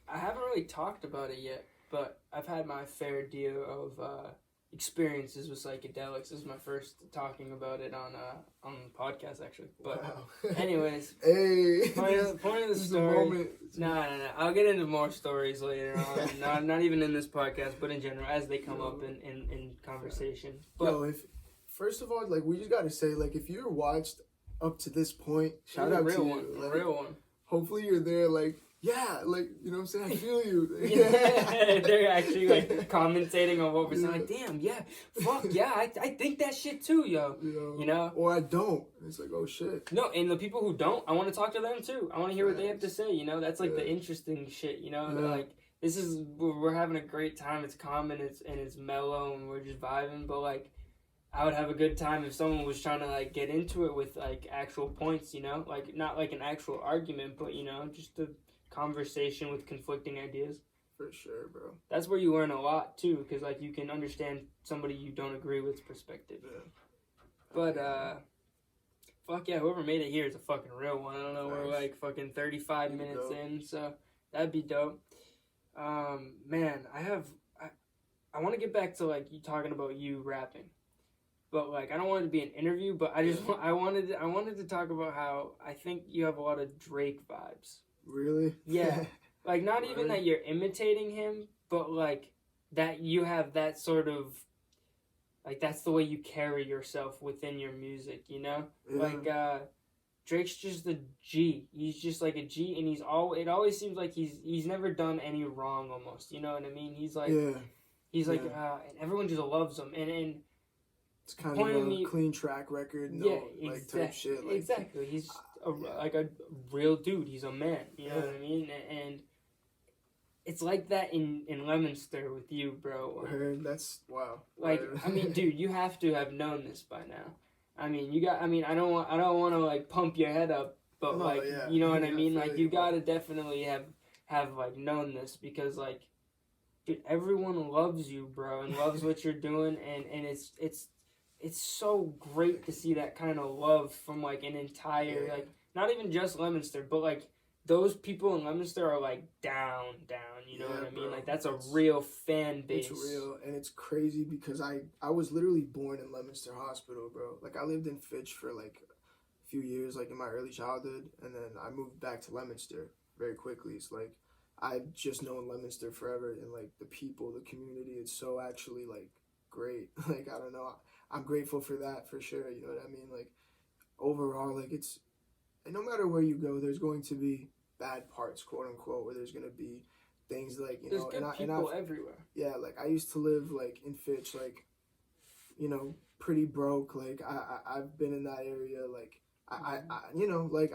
I haven't really talked about it yet, but I've had my fair deal of experiences with psychedelics. This is my first talking about it on the podcast, actually. But anyways, hey, point of the story. No. I'll get into more stories later on. not even in this podcast, but in general, as they come up in conversation. But first of all, like we just gotta say, like if you're watched up to this point, shout out to you. A real one. Hopefully you're there, like, yeah, like, you know what I'm saying? I feel you. Yeah, they're actually, like, commentating on what we're saying. Like, damn, yeah, fuck, yeah, I think that shit too, yo. You know? Or I don't. It's like, oh, shit. No, and the people who don't, I want to talk to them, too. I want to hear what they have to say, you know? That's, like, the interesting shit, you know? Like, we're having a great time. It's calm and it's mellow and we're just vibing. But like, I would have a good time if someone was trying to like get into it with like actual points, you know, like not like an actual argument, but you know, just a conversation with conflicting ideas. For sure, bro. That's where you learn a lot too, because like you can understand somebody you don't agree with's perspective. Yeah. But fuck yeah, whoever made it here is a fucking real one. I don't know, we're like fucking 35 minutes in, so that'd be dope. Man, I want to get back to like you talking about you rapping, but like I don't want it to be an interview, but I wanted to talk about how I think you have a lot of Drake vibes. Really? Yeah, like not even that you're imitating him, but like that you have that sort of like that's the way you carry yourself within your music, you know? Yeah. Like Drake's just a G. He's just like a G, and it always seems like he's never done any wrong almost. You know what I mean? He's like and everyone just loves him, and it's kind of a clean track record, like type shit. Like, exactly. He's like a real dude. He's a man. You know what I mean? And it's like that in Leominster with you, bro. That's wow. Like I mean, dude, you have to have known this by now. I mean, I don't want to like pump your head up, but you know what I mean? Like you gotta definitely have like known this because like, dude, everyone loves you, bro, and loves what you're doing, and it's so great to see that kind of love from like an entire like not even just Leominster, but like those people in Leominster are like down, you know what I mean? Bro, like that's a real fan base. It's real, and it's crazy because I was literally born in Leominster Hospital, bro. Like I lived in Fitch for like a few years, like in my early childhood, and then I moved back to Leominster very quickly. It's like I've just known Leominster forever, and like the people, the community, it's so actually like great. Like I don't know, I'm grateful for that for sure. You know what I mean? Like overall, like it's, and no matter where you go, there's going to be bad parts, quote unquote, where there's gonna be things like there's good people everywhere. Yeah, like I used to live like in Fitch, like you know, pretty broke. Like I've been in that area. Like I you know, like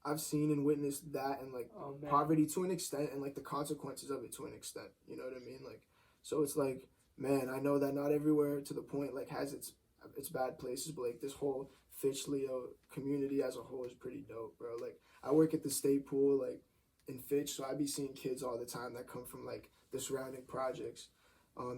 I've seen and witnessed that and like poverty to an extent and like the consequences of it to an extent. You know what I mean? Like so it's like, man, I know that not everywhere to the point like has its bad places, but like this whole Fitch Leo community as a whole is pretty dope, bro. Like I work at the state pool like in Fitch, so I be seeing kids all the time that come from like the surrounding projects.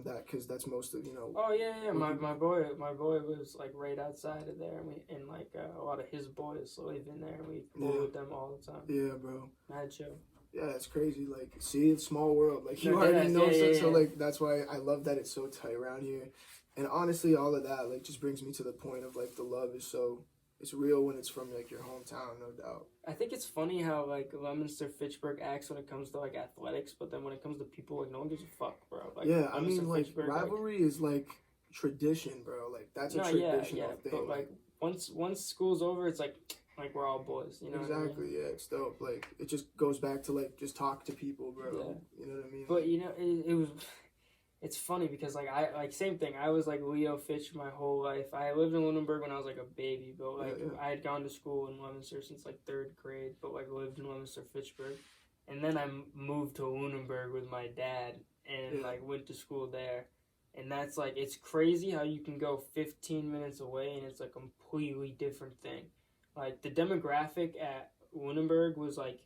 That because that's most of, you know. Oh yeah. My boy was like right outside of there, and like a lot of his boys live in there, and we pool with them all the time. Yeah, bro. Mad chill. Yeah, it's crazy. Like, see, it's small world. Like you already know, so like that's why I love that it's so tight around here. And honestly, all of that like just brings me to the point of like the love is so. It's real when it's from like your hometown, no doubt. I think it's funny how like Leominster Fitchburg acts when it comes to like athletics, but then when it comes to people, like no one gives a fuck, bro. Like, yeah, I mean, like rivalry is like tradition, bro. Like that's a traditional thing. But like once school's over, it's like we're all boys, you know. Exactly. What I mean? Yeah, it's dope. Like it just goes back to like just talk to people, bro. Yeah. You know what I mean? But you know, it was. It's funny because like I same thing. I was like Leo Fitch my whole life. I lived in Lunenburg when I was like a baby, but like I had gone to school in Leominster since like 3rd grade, but like lived in Leominster Fitchburg, and then I moved to Lunenburg with my dad and like went to school there, and that's like it's crazy how you can go 15 minutes away and it's a completely different thing. Like the demographic at Lunenburg was like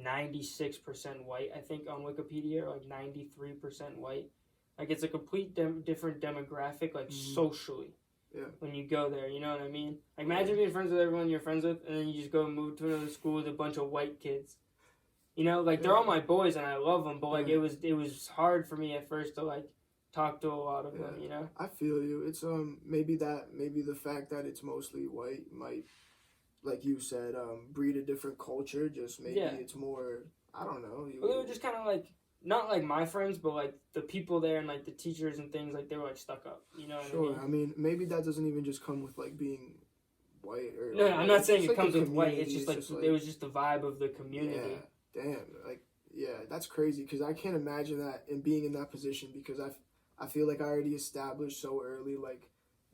96% white, I think on Wikipedia, or like 93% white. Like, it's a complete different demographic, like, socially. Yeah. When you go there, you know what I mean? Like, imagine being friends with everyone you're friends with, and then you just go and move to another school with a bunch of white kids. You know, like, they're all my boys, and I love them, but, like, it was hard for me at first to, like, talk to a lot of them, you know? I feel you. It's, maybe the fact that it's mostly white might, like you said, breed a different culture, just maybe it's more, I don't know. Well, they were just kind of, like, not like my friends, but like the people there and like the teachers and things, like they were like stuck up. You know what I mean? I mean, maybe that doesn't even just come with like being white or. No, like, I'm not saying it like comes with white. It's just like it was just the vibe of the community. Yeah, damn, like that's crazy because I can't imagine that and being in that position because I feel like I already established so early like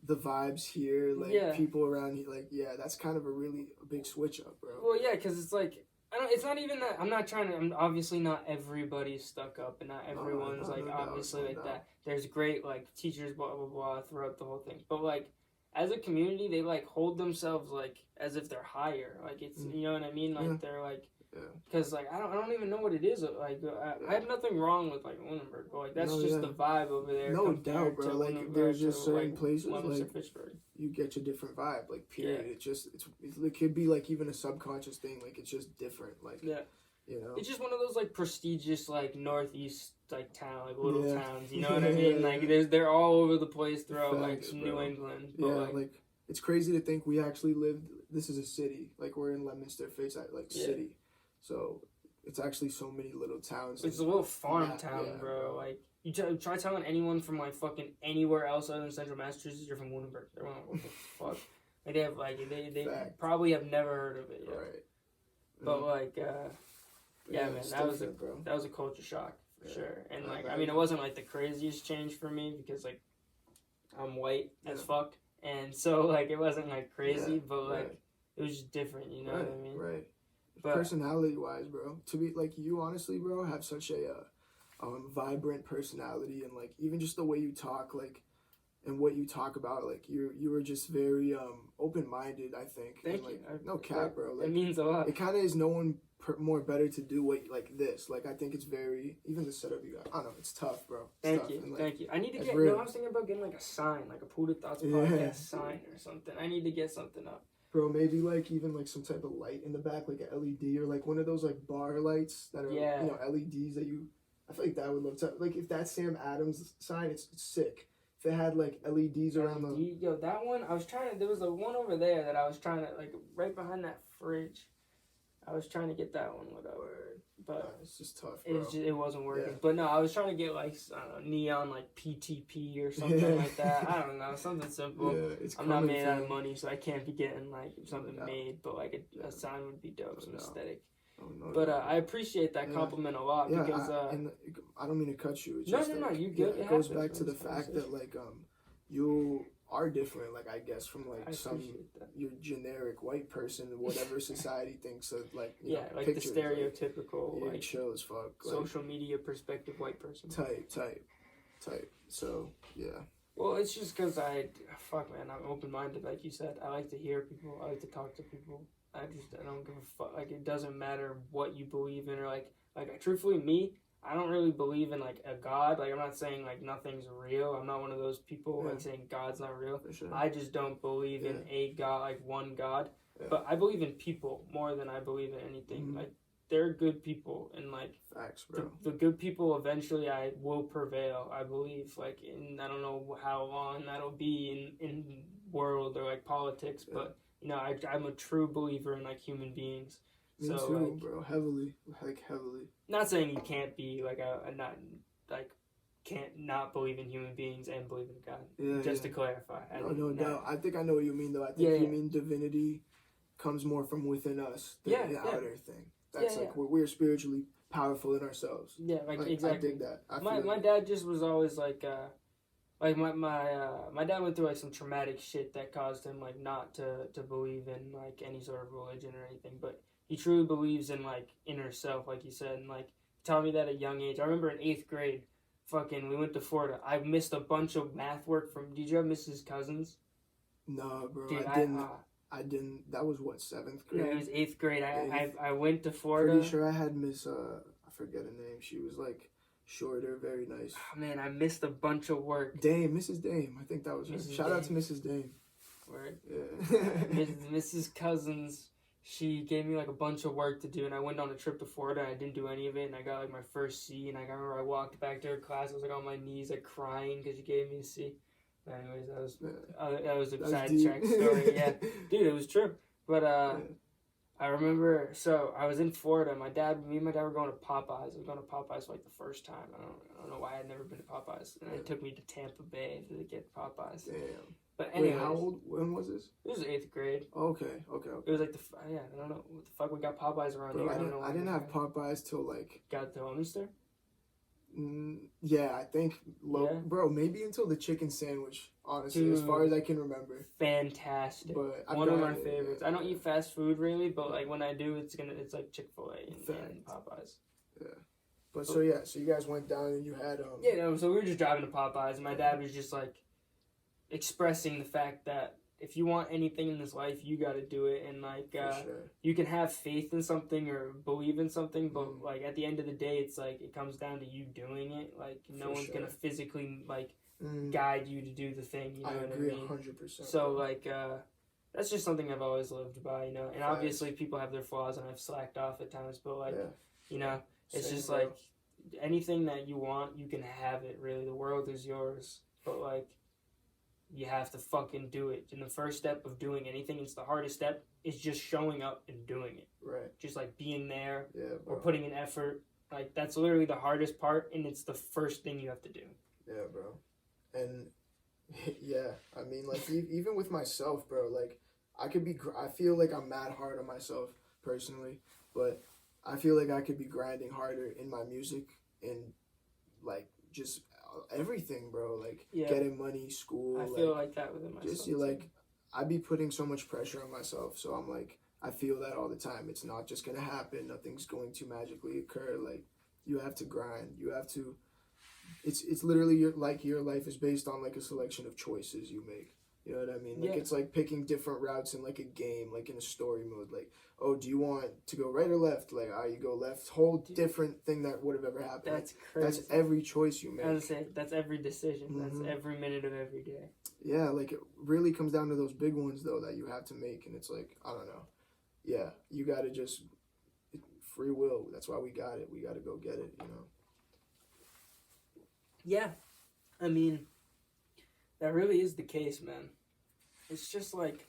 the vibes here, like people around here, like that's kind of a really big switch up, bro. Well, yeah, because it's like It's not even that. I'm not trying to. I'm obviously not everybody's stuck up, and not everyone's no, like no obviously doubt, no like doubt. that. There's great like teachers, blah blah blah, throughout the whole thing. But like as a community, they like hold themselves like as if they're higher. Like it's you know what I mean. Like they're like. Yeah. Because like I don't even know what it is. Like I have nothing wrong with like Lunenburg, but like that's just the vibe over there. No doubt, bro. Like there's just certain places like Pittsburgh. You get your different vibe. Like period. Yeah. It could be like even a subconscious thing. Like it's just different. Like you know. It's just one of those like prestigious like northeast like town like little towns. You know what I mean? Like they're all over the place throughout like New England. But, like it's crazy to think we actually lived. This is a city. Like we're in Leominster, face like city. So it's actually so many little towns. It's a little farm town, bro. Like you try telling anyone from like fucking anywhere else other than Central Massachusetts you're from Lunenburg. They're like, what the fuck? Like they have like they probably have never heard of it yet. Right. But like man, that was a culture shock for sure. And like I mean it wasn't like the craziest change for me because like I'm white as fuck, and so like it wasn't like crazy, but like it was just different. You know what I mean? Right. But personality wise, bro, to be like you, honestly, bro, have such a vibrant personality, and like even just the way you talk, like, and what you talk about, like you were just very open minded. I think. Thank you. Like, no cap, bro. Like, it means a lot. It kind of is no one more better to do what like this. Like I think it's very even the setup you got. I don't know. It's tough, bro. Thank you. I need to get. I was thinking about getting like a sign, like a Polluted Thoughts podcast sign or something. I need to get something up. Bro, maybe like even like some type of light in the back, like a LED or like one of those like bar lights that are you know LEDs that you. I feel like that would look tough. Like if that's Sam Adams' sign, it's sick. If it had like LEDs around the. That one I was trying to. There was a one over there that I was trying to like right behind that fridge. I was trying to get that one lit up, but it's just tough. Bro. It wasn't working. But no, I was trying to get like I don't know, neon like PTP or something like that. I don't know, something simple. I'm not made out of money, so I can't be getting like something made. But like a sign would be dope, some aesthetic. But I appreciate that compliment a lot because and I don't mean to cut you. It's no, just, you good. It goes back to the fact that like you are different, like I guess from like your generic white person, whatever society thinks of, like you know, like pictures, the stereotypical like chill as fuck, social media perspective white person. Type. So Well, it's just because I'm open minded, like you said. I like to hear people. I like to talk to people. I don't give a fuck. Like it doesn't matter what you believe in or like truthfully me. I don't really believe in like a God. Like I'm not saying like nothing's real. I'm not one of those people like saying God's not real. For sure. I just don't believe in a God, like one God. Yeah. But I believe in people more than I believe in anything. Mm-hmm. Like they're good people, and like facts, bro. The good people eventually will prevail. I believe. Like I don't know how long that'll be in world or like politics, but you know I'm a true believer in like human beings. Me too, bro. Heavily. Not saying you can't be like can't not believe in human beings and believe in God. Yeah, just to clarify. No doubt. I think I know what you mean, though. I think you mean divinity comes more from within us than the outer thing. That's we're spiritually powerful in ourselves. Yeah, like exactly. I dig that. My dad just was always like my dad went through like some traumatic shit that caused him like not to believe in like any sort of religion or anything, but he truly believes in like inner self, like you said, and like taught me that at a young age. I remember in 8th grade, we went to Florida. I missed a bunch of math work from. Did you have Mrs. Cousins? No, bro. Dude, I didn't. That was what 7th grade. No, it was 8th grade. I went to Florida. Pretty sure I had Miss. I forget her name. She was like shorter, very nice. Oh, man, I missed a bunch of work. Mrs. Dame. I think that was her. Shout out to Mrs. Dame. Word. Yeah. Mrs. Cousins. She gave me like a bunch of work to do, and I went on a trip to Florida. And I didn't do any of it, and I got like my first C. And I remember I walked back to her class. I was like on my knees, like crying because she gave me a C. But anyways, that was a sidetrack story. Yeah, dude, it was true. But I remember. So I was in Florida. Me and my dad were going to Popeyes. I was going to Popeyes for like the first time. I don't know why I'd never been to Popeyes. And it took me to Tampa Bay to get Popeyes. Damn. But anyways, how old? When was this? It was 8th grade. Okay. It was like I don't know what the fuck we got Popeyes around here. I didn't have Popeyes till like. Got to Leominster? Yeah, I think bro, maybe until the chicken sandwich. Honestly, as far as I can remember. Fantastic. But one of my favorites. I don't eat fast food really, but like when I do, it's like Chick-fil-A and Popeyes. Yeah. But so you guys went down and you had so we were just driving to Popeyes, and my dad was just like expressing the fact that if you want anything in this life, you got to do it, and like you can have faith in something or believe in something, but like at the end of the day, it's like it comes down to you doing it. Like no one's gonna physically like guide you to do the thing. You know what I mean? 100%. So like that's just something I've always lived by, you know. And obviously people have their flaws, and I've slacked off at times, but like you know, it's just like anything that you want, you can have it. Really, the world is yours, but like. You have to fucking do it. And the first step of doing anything, it's the hardest step, is just showing up and doing it. Right. Just like being there or putting in effort. Like that's literally the hardest part, and it's the first thing you have to do. Yeah, bro. And yeah, I mean, like even with myself, bro, like I feel like I'm mad hard on myself personally, but I feel like I could be grinding harder in my music and like just everything, bro. Like getting money, school. I feel like that within myself. Just like I be putting so much pressure on myself, so I'm like I feel that all the time. It's not just gonna happen. Nothing's going to magically occur. Like you have to grind. You have to. It's literally your life is based on like a selection of choices you make. You know what I mean? Like it's like picking different routes in like a game, like in a story mode. Like, oh, do you want to go right or left? Like, you go left. Whole different thing that would have ever happened. That's crazy. That's every choice you make. I was saying, that's every decision. That's every minute of every day. Yeah, like it really comes down to those big ones though that you have to make, and it's like I don't know. Yeah, you gotta just free will. That's why we got it. We gotta go get it. You know. Yeah, I mean. That really is the case, man. It's just like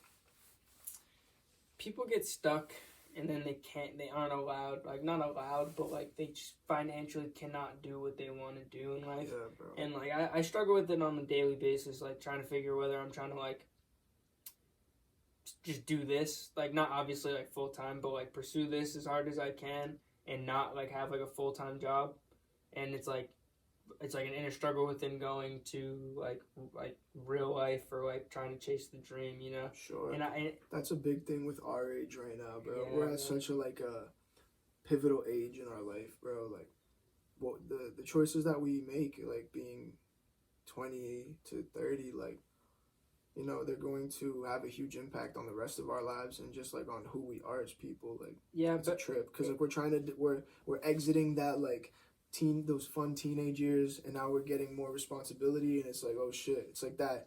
people get stuck and then they aren't allowed, like not allowed, but like they just financially cannot do what they want to do in life. Yeah, bro. And like I struggle with it on a daily basis, like trying to figure whether I'm trying to like just do this, like not obviously like full time, but like pursue this as hard as I can and not like have like a full time job. And it's like an inner struggle within going to like real life or like trying to chase the dream, you know. Sure. And that's a big thing with our age right now, bro. Yeah, we're at such a like a pivotal age in our life, bro. Like, what the choices that we make, like being 20 to 30, like, you know, they're going to have a huge impact on the rest of our lives and just like on who we are as people. Like, it's a trip because like we're exiting that like. Those fun teenage years, and now we're getting more responsibility, and it's like, oh shit, it's like that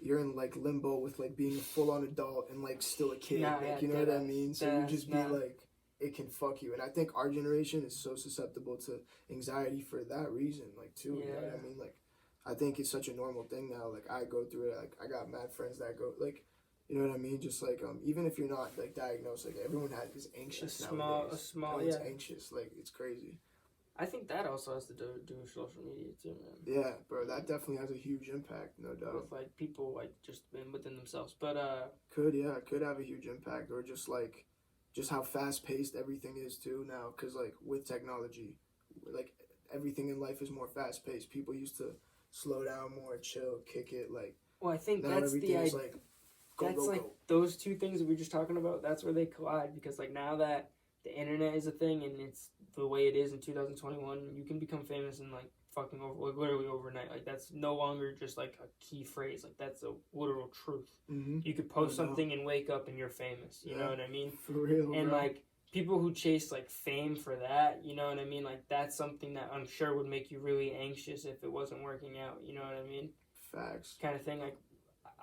you're in like limbo with like being a full-on adult and like still a kid, you know what I mean? So you just be like, it can fuck you, and I think our generation is so susceptible to anxiety for that reason, like too. You know what I mean? Like, I think it's such a normal thing now. Like I go through it. Like I got mad friends that go like. You know what I mean? Just like even if you're not like diagnosed, like everyone is anxious nowadays. Everyone's anxious. Like it's crazy. I think that also has to do with social media too, man. Yeah, bro, that definitely has a huge impact, no doubt. With like people like just been within themselves, but could have a huge impact, or just how fast paced everything is too now. Because like with technology, like everything in life is more fast paced. People used to slow down more, chill, kick it. Like I think now that's the idea. Like, go. Those two things that we were just talking about, that's where they collide, because like now that the internet is a thing and it's the way it is in 2021, you can become famous in like fucking literally overnight. Like that's no longer just like a key phrase, like that's a literal truth. You could post something and wake up and you're famous, you know what I mean? For real. And bro. like people who chase like fame for that, you know what I mean? Like that's something that I'm sure would make you really anxious if it wasn't working out, you know what I mean? Facts. Kind of thing. Like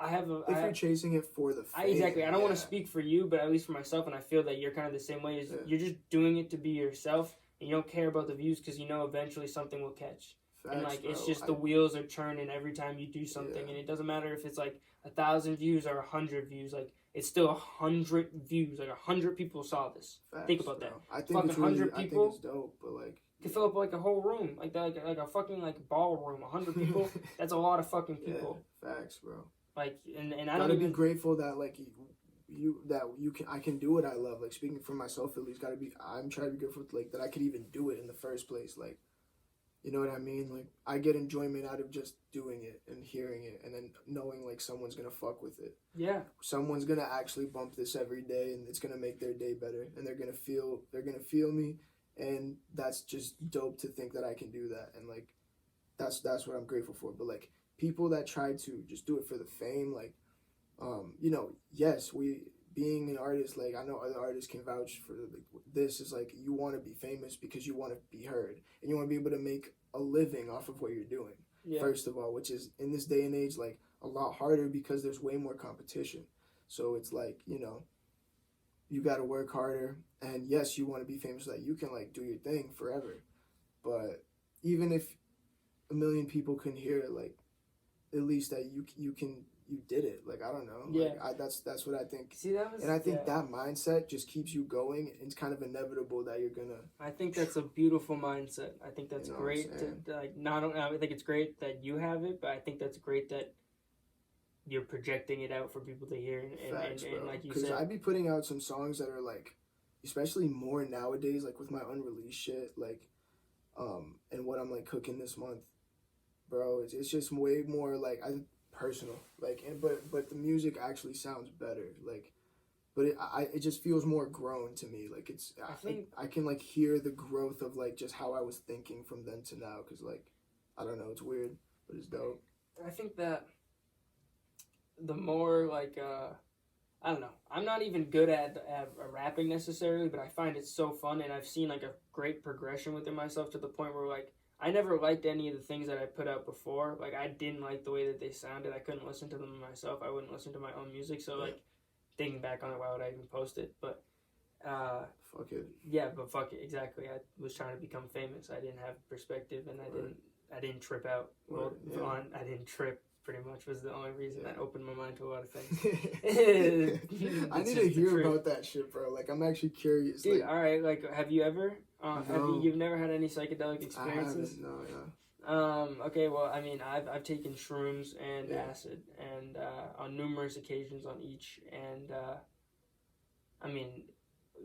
if you're chasing it for the fame. Exactly. I don't want to speak for you, but at least for myself, and I feel that you're kind of the same way. You're just doing it to be yourself, and you don't care about the views because you know eventually something will catch. Facts, and like bro. it's just the wheels are turning every time you do something, and it doesn't matter if it's like 1,000 views or 100 views. Like it's still 100 views. Like 100 people saw this. Facts, think about bro. that. I think fucking it's really, 100 people. I think it's dope, but like. You can fill up like a whole room, like that, like a fucking like ballroom. 100 people. That's a lot of fucking people. Yeah, facts, bro. Like and I gotta don't be grateful that like I can do what I love. Like speaking for myself at least, I'm trying to be grateful like that I could even do it in the first place. Like You know what I mean? Like, I get enjoyment out of just doing it and hearing it, and then knowing like someone's gonna fuck with it. Yeah. Someone's gonna actually bump this every day, and it's gonna make their day better, and they're gonna feel me, and that's just dope to think that I can do that, and like, that's what I'm grateful for. But like, people that try to just do it for the fame, like, you know, yes, being an artist, like, I know other artists can vouch for like, this is like, you want to be famous because you want to be heard, and you want to be able to make a living off of what you're doing. Yeah. First of all, which is in this day and age like a lot harder because there's way more competition. So it's like, you know, you got to work harder, and yes, you want to be famous so that you can like do your thing forever. But even if a million people can hear it, like, at least that you did it. Like, I don't know. Yeah. Like, that's what I think. See, that was, and I think that mindset just keeps you going. It's kind of inevitable that you're gonna. I think that's a beautiful mindset. I think that's You know what great. I'm To, like, not only, I think it's great that you have it, but I think that's great that you're projecting it out for people to hear. And, Facts, and like you because said, I'd be putting out some songs that are like, especially more nowadays, like with my unreleased shit, like, and what I'm like cooking this month, bro. It's just way more like personal, like, and but the music actually sounds better, like, but it just feels more grown to me, like it's I can like hear the growth of like just how I was thinking from then to now, because like, I don't know, it's weird, but it's dope. I think that the more like I don't know, I'm not even good at rapping necessarily, but I find it so fun, and I've seen like a great progression within myself to the point where like I never liked any of the things that I put out before. Like, I didn't like the way that they sounded. I couldn't listen to them myself. I wouldn't listen to my own music. So, like, thinking back on it, why would I even post it? But, fuck it. Yeah, but fuck it. Exactly. I was trying to become famous. I didn't have perspective, and I didn't trip out. Well, I didn't trip. Pretty much was the only reason that opened my mind to a lot of things. I need to hear about that shit, bro. Like, I'm actually curious. Dude, like, all right. Like, have you ever? No. You've never had any psychedelic experiences? I haven't. No. Okay. Well, I mean, I've taken shrooms and acid, and on numerous occasions on each, and I mean,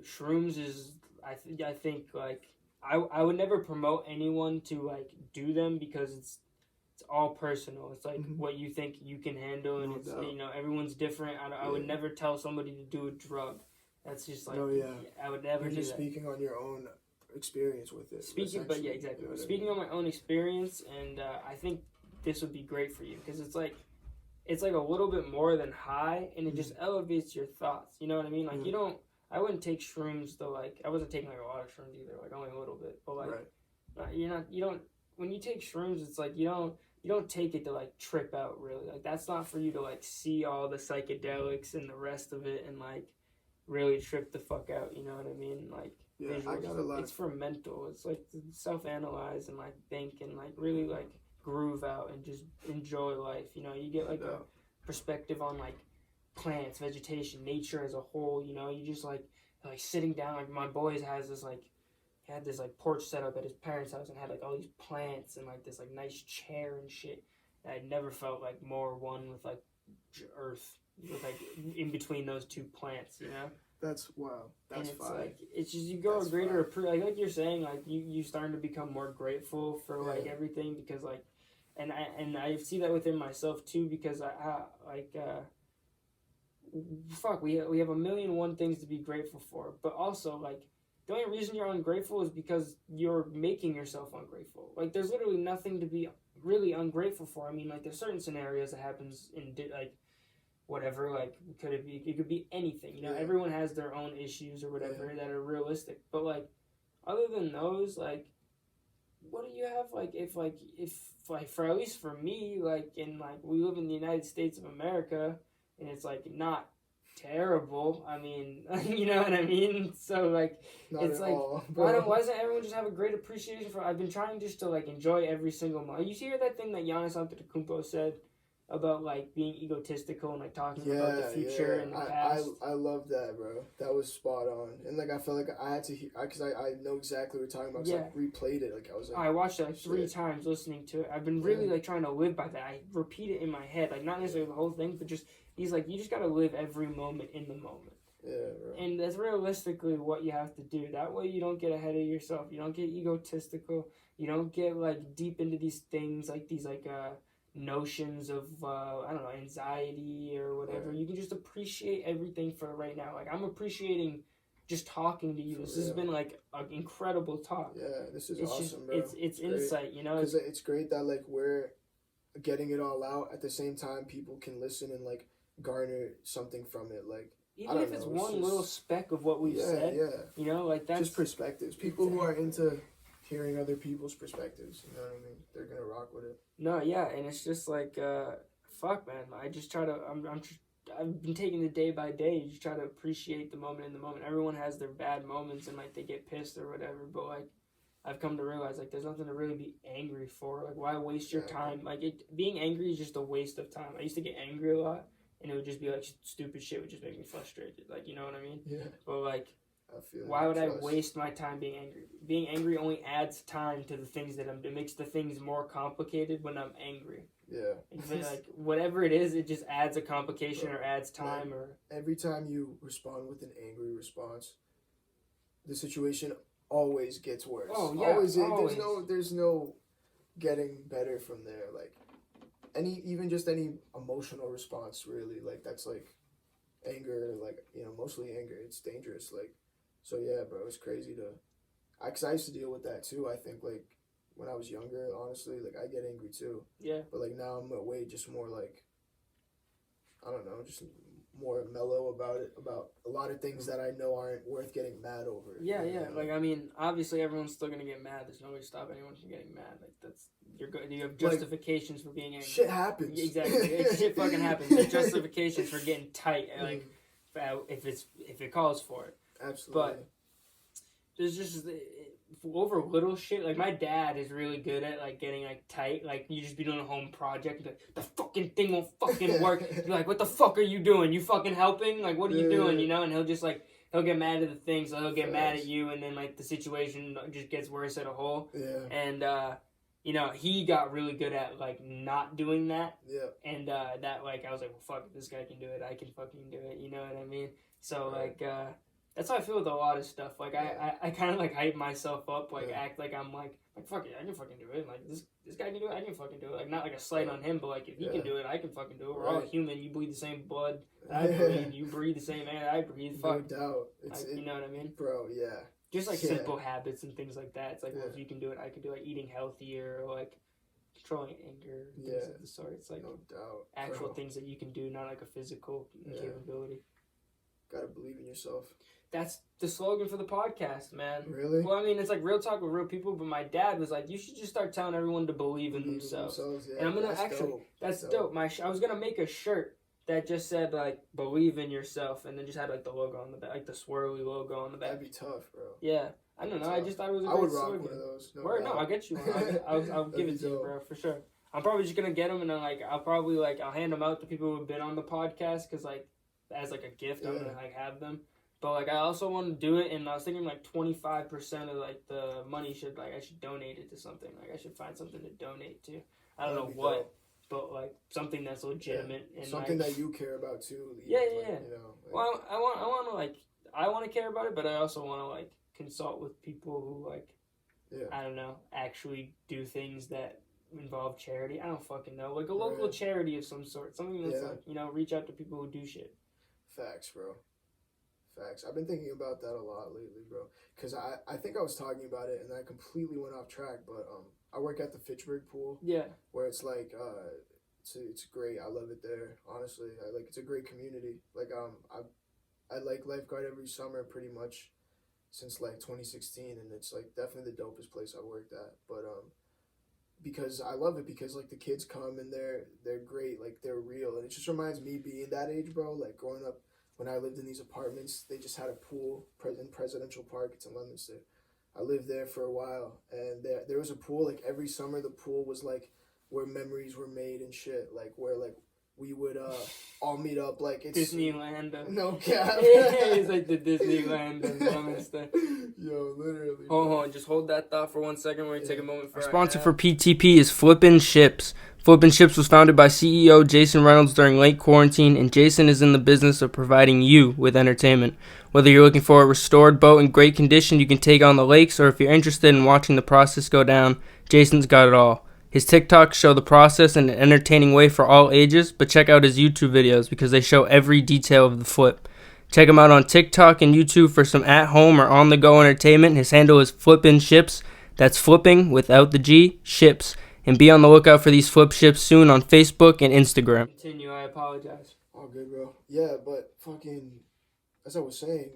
shrooms is I think like I would never promote anyone to like do them because it's all personal. It's like what you think you can handle, and it's you know, everyone's different. I would never tell somebody to do a drug. That's just like I would never. You're just do that. speaking on your own experience with it. But yeah, exactly. You know speaking on my own experience, and I think this would be great for you because it's like a little bit more than high, and it just elevates your thoughts. You know what I mean? Like you don't. I wouldn't take shrooms though. Like I wasn't taking like a lot of shrooms either. Like only a little bit. But like you're not. You don't. When you take shrooms, it's like you don't take it to like trip out really. Like that's not for you to like see all the psychedelics and the rest of it and like really trip the fuck out. You know what I mean? Like I got a lot. It's for mental. It's like to self-analyze and like think and like really like groove out and just enjoy life. You know, you get like a perspective on like plants, vegetation, nature as a whole. You know, you just like sitting down. Like my boys had this like porch set up at his parents' house and had like all these plants and like this like nice chair and shit. And I'd never felt like more one with like earth, with like in between those two plants, you know. That's wow. That's fine. Like it's just you go a greater like you're saying, like you starting to become more grateful for like everything, because like and I see that within myself too, because we have a million one things to be grateful for, but also like the only reason you're ungrateful is because you're making yourself ungrateful. Like, there's literally nothing to be really ungrateful for. I mean, like, there's certain scenarios that happens in, like, whatever, like, it could be anything. You know, everyone has their own issues or whatever that are realistic. But, like, other than those, like, what do you have, like, if for at least for me, like, we live in the United States of America, and it's, like, not terrible. I mean, you know what I mean? So like, not it's like, why doesn't everyone just have a great appreciation for? I've been trying just to like enjoy every single moment. You hear that thing that Giannis Antetokounmpo said about like being egotistical and like talking about the future and the past? I love that, bro. That was spot on. And like I felt like I had to hear, because I know exactly what you're talking about. Cause I replayed it. Like I was like, I watched it like 3 times listening to it. I've been really like trying to live by that. I repeat it in my head, like not necessarily the whole thing, but just he's like, you just gotta live every moment in the moment. Yeah, bro. And that's realistically what you have to do. That way you don't get ahead of yourself. You don't get egotistical. You don't get like deep into these things, like these notions of I don't know, anxiety or whatever. Right. You can just appreciate everything for right now. Like I'm appreciating just talking to you. This has been like an incredible talk. Yeah, this is It's awesome, just, bro. It's insight, you know. Because it's great that like we're getting it all out at the same time. People can listen and like garner something from it. Like even if it's one little speck of what we've said, you know, like that's just perspectives. People who are into hearing other people's perspectives, you know what I mean? They're gonna rock with it. No, yeah, and it's just like, fuck, man. I just try to. I've been taking it day by day. You just try to appreciate the moment in the moment. Everyone has their bad moments and like they get pissed or whatever, but like I've come to realize like there's nothing to really be angry for. Like why waste your time? Like being angry is just a waste of time. I used to get angry a lot. And it would just be like stupid shit would just make me frustrated. Like, you know what I mean? Yeah. But like, I feel why would I waste my time being angry? Being angry only adds time to the things that it makes the things more complicated when I'm angry. Yeah. Like whatever it is, it just adds a complication or adds time or. Every time you respond with an angry response, the situation always gets worse. Oh yeah. Always. There's no getting better from there. Like. Even just any emotional response, really, like that's like anger, like, you know, mostly anger. It's dangerous, like, so yeah, bro, it's crazy because I used to deal with that too. I think like when I was younger, honestly, like I get angry too. Yeah. But like now I'm way just more like, I don't know, just more mellow about it, about a lot of things that I know aren't worth getting mad over. Yeah, yeah. Like I mean, obviously everyone's still gonna get mad. There's no way to stop anyone from getting mad. Like that's you have justifications for being angry. Shit happens. Exactly. Shit fucking happens. There's justifications for getting tight. Like if it calls for it. Absolutely. But there's just over little shit. Like my dad is really good at like getting like tight. Like you just be doing a home project. Like the fucking thing won't fucking work. You're like, what the fuck are you doing? You fucking helping? Like what are you doing? You know? And he'll just like he'll get mad at the thing, so he'll get mad at you, and then like the situation just gets worse at a whole. Yeah. And you know, he got really good at like not doing that. Yeah. And that like I was like, well, fuck, if this guy can do it, I can fucking do it. You know what I mean? So like that's how I feel with a lot of stuff. Like I kind of like hype myself up, like act like I'm like fuck it, I can fucking do it. Like this guy can do it, I can fucking do it. Like not like a slight on him, but like if he can do it, I can fucking do it. We're all human. You bleed the same blood I breathe. You breathe the same air I breathe. Fuck. No doubt. You know what I mean? Bro, yeah. Just like simple habits and things like that. It's like, well, if you can do it, I can do it. Like eating healthier, or like controlling anger, things of the sort. It's like no doubt, actual things that you can do, not like a physical capability. Gotta believe in yourself. That's the slogan for the podcast, man. Really? Well, I mean, it's like real talk with real people, but my dad was like, you should just start telling everyone to believe in themselves. Yeah, and I'm gonna that's dope. I was gonna make a shirt that just said like believe in yourself, and then just had like the logo on the back, like the swirly logo on the back. That'd be tough, bro. Yeah, I don't know. I just thought it was a I great would rock slogan. one of those. No, I'll get you one. I'll give it to you, bro, for sure. I'm probably just gonna get them, and then like I'll hand them out to people who have been on the podcast, because like as like a gift, I'm gonna like have them. But like I also want to do it, and I was thinking like 25% of like the money I should donate it to something. Like I should find something to donate to. I don't know what, but like something that's legitimate and something like, that you care about too. Yeah. You know, like, well, I want to care about it, but I also want to like consult with people who like I don't know, actually do things that involve charity. I don't fucking know, like a local charity of some sort, something that's like, you know, reach out to people who do shit. Facts, bro. Facts. I've been thinking about that a lot lately, bro. Because I think I was talking about it and I completely went off track. But I work at the Fitchburg pool. Yeah. Where it's like it's great. I love it there. Honestly, it's a great community. Like I like lifeguard every summer pretty much since like 2016, and it's like definitely the dopest place I worked at. But because I love it, because like the kids come and they're great. Like they're real, and it just reminds me being that age, bro. Like growing up. When I lived in these apartments, they just had a pool in Presidential Park. It's in Leominster. I lived there for a while, and there was a pool. Like every summer, the pool was like where memories were made and shit. Like where like we would all meet up like it's Disneyland. No cap. It's like the Disneyland of Leominster. Yo, literally. Hold on, just hold that thought for 1 second. We're gonna take a moment for our sponsor for PTP is Flippin' Ships. Flippin' Ships was founded by CEO Jason Reynolds during late quarantine, and Jason is in the business of providing you with entertainment. Whether you're looking for a restored boat in great condition you can take on the lakes, or if you're interested in watching the process go down, Jason's got it all. His TikToks show the process in an entertaining way for all ages, but check out his YouTube videos because they show every detail of the flip. Check him out on TikTok and YouTube for some at-home or on-the-go entertainment. His handle is Flippin' Ships. That's flipping without the G, ships. And be on the lookout for these flip ships soon on Facebook and Instagram. Continue, I apologize. All good, bro. Yeah, but fucking, as I was saying,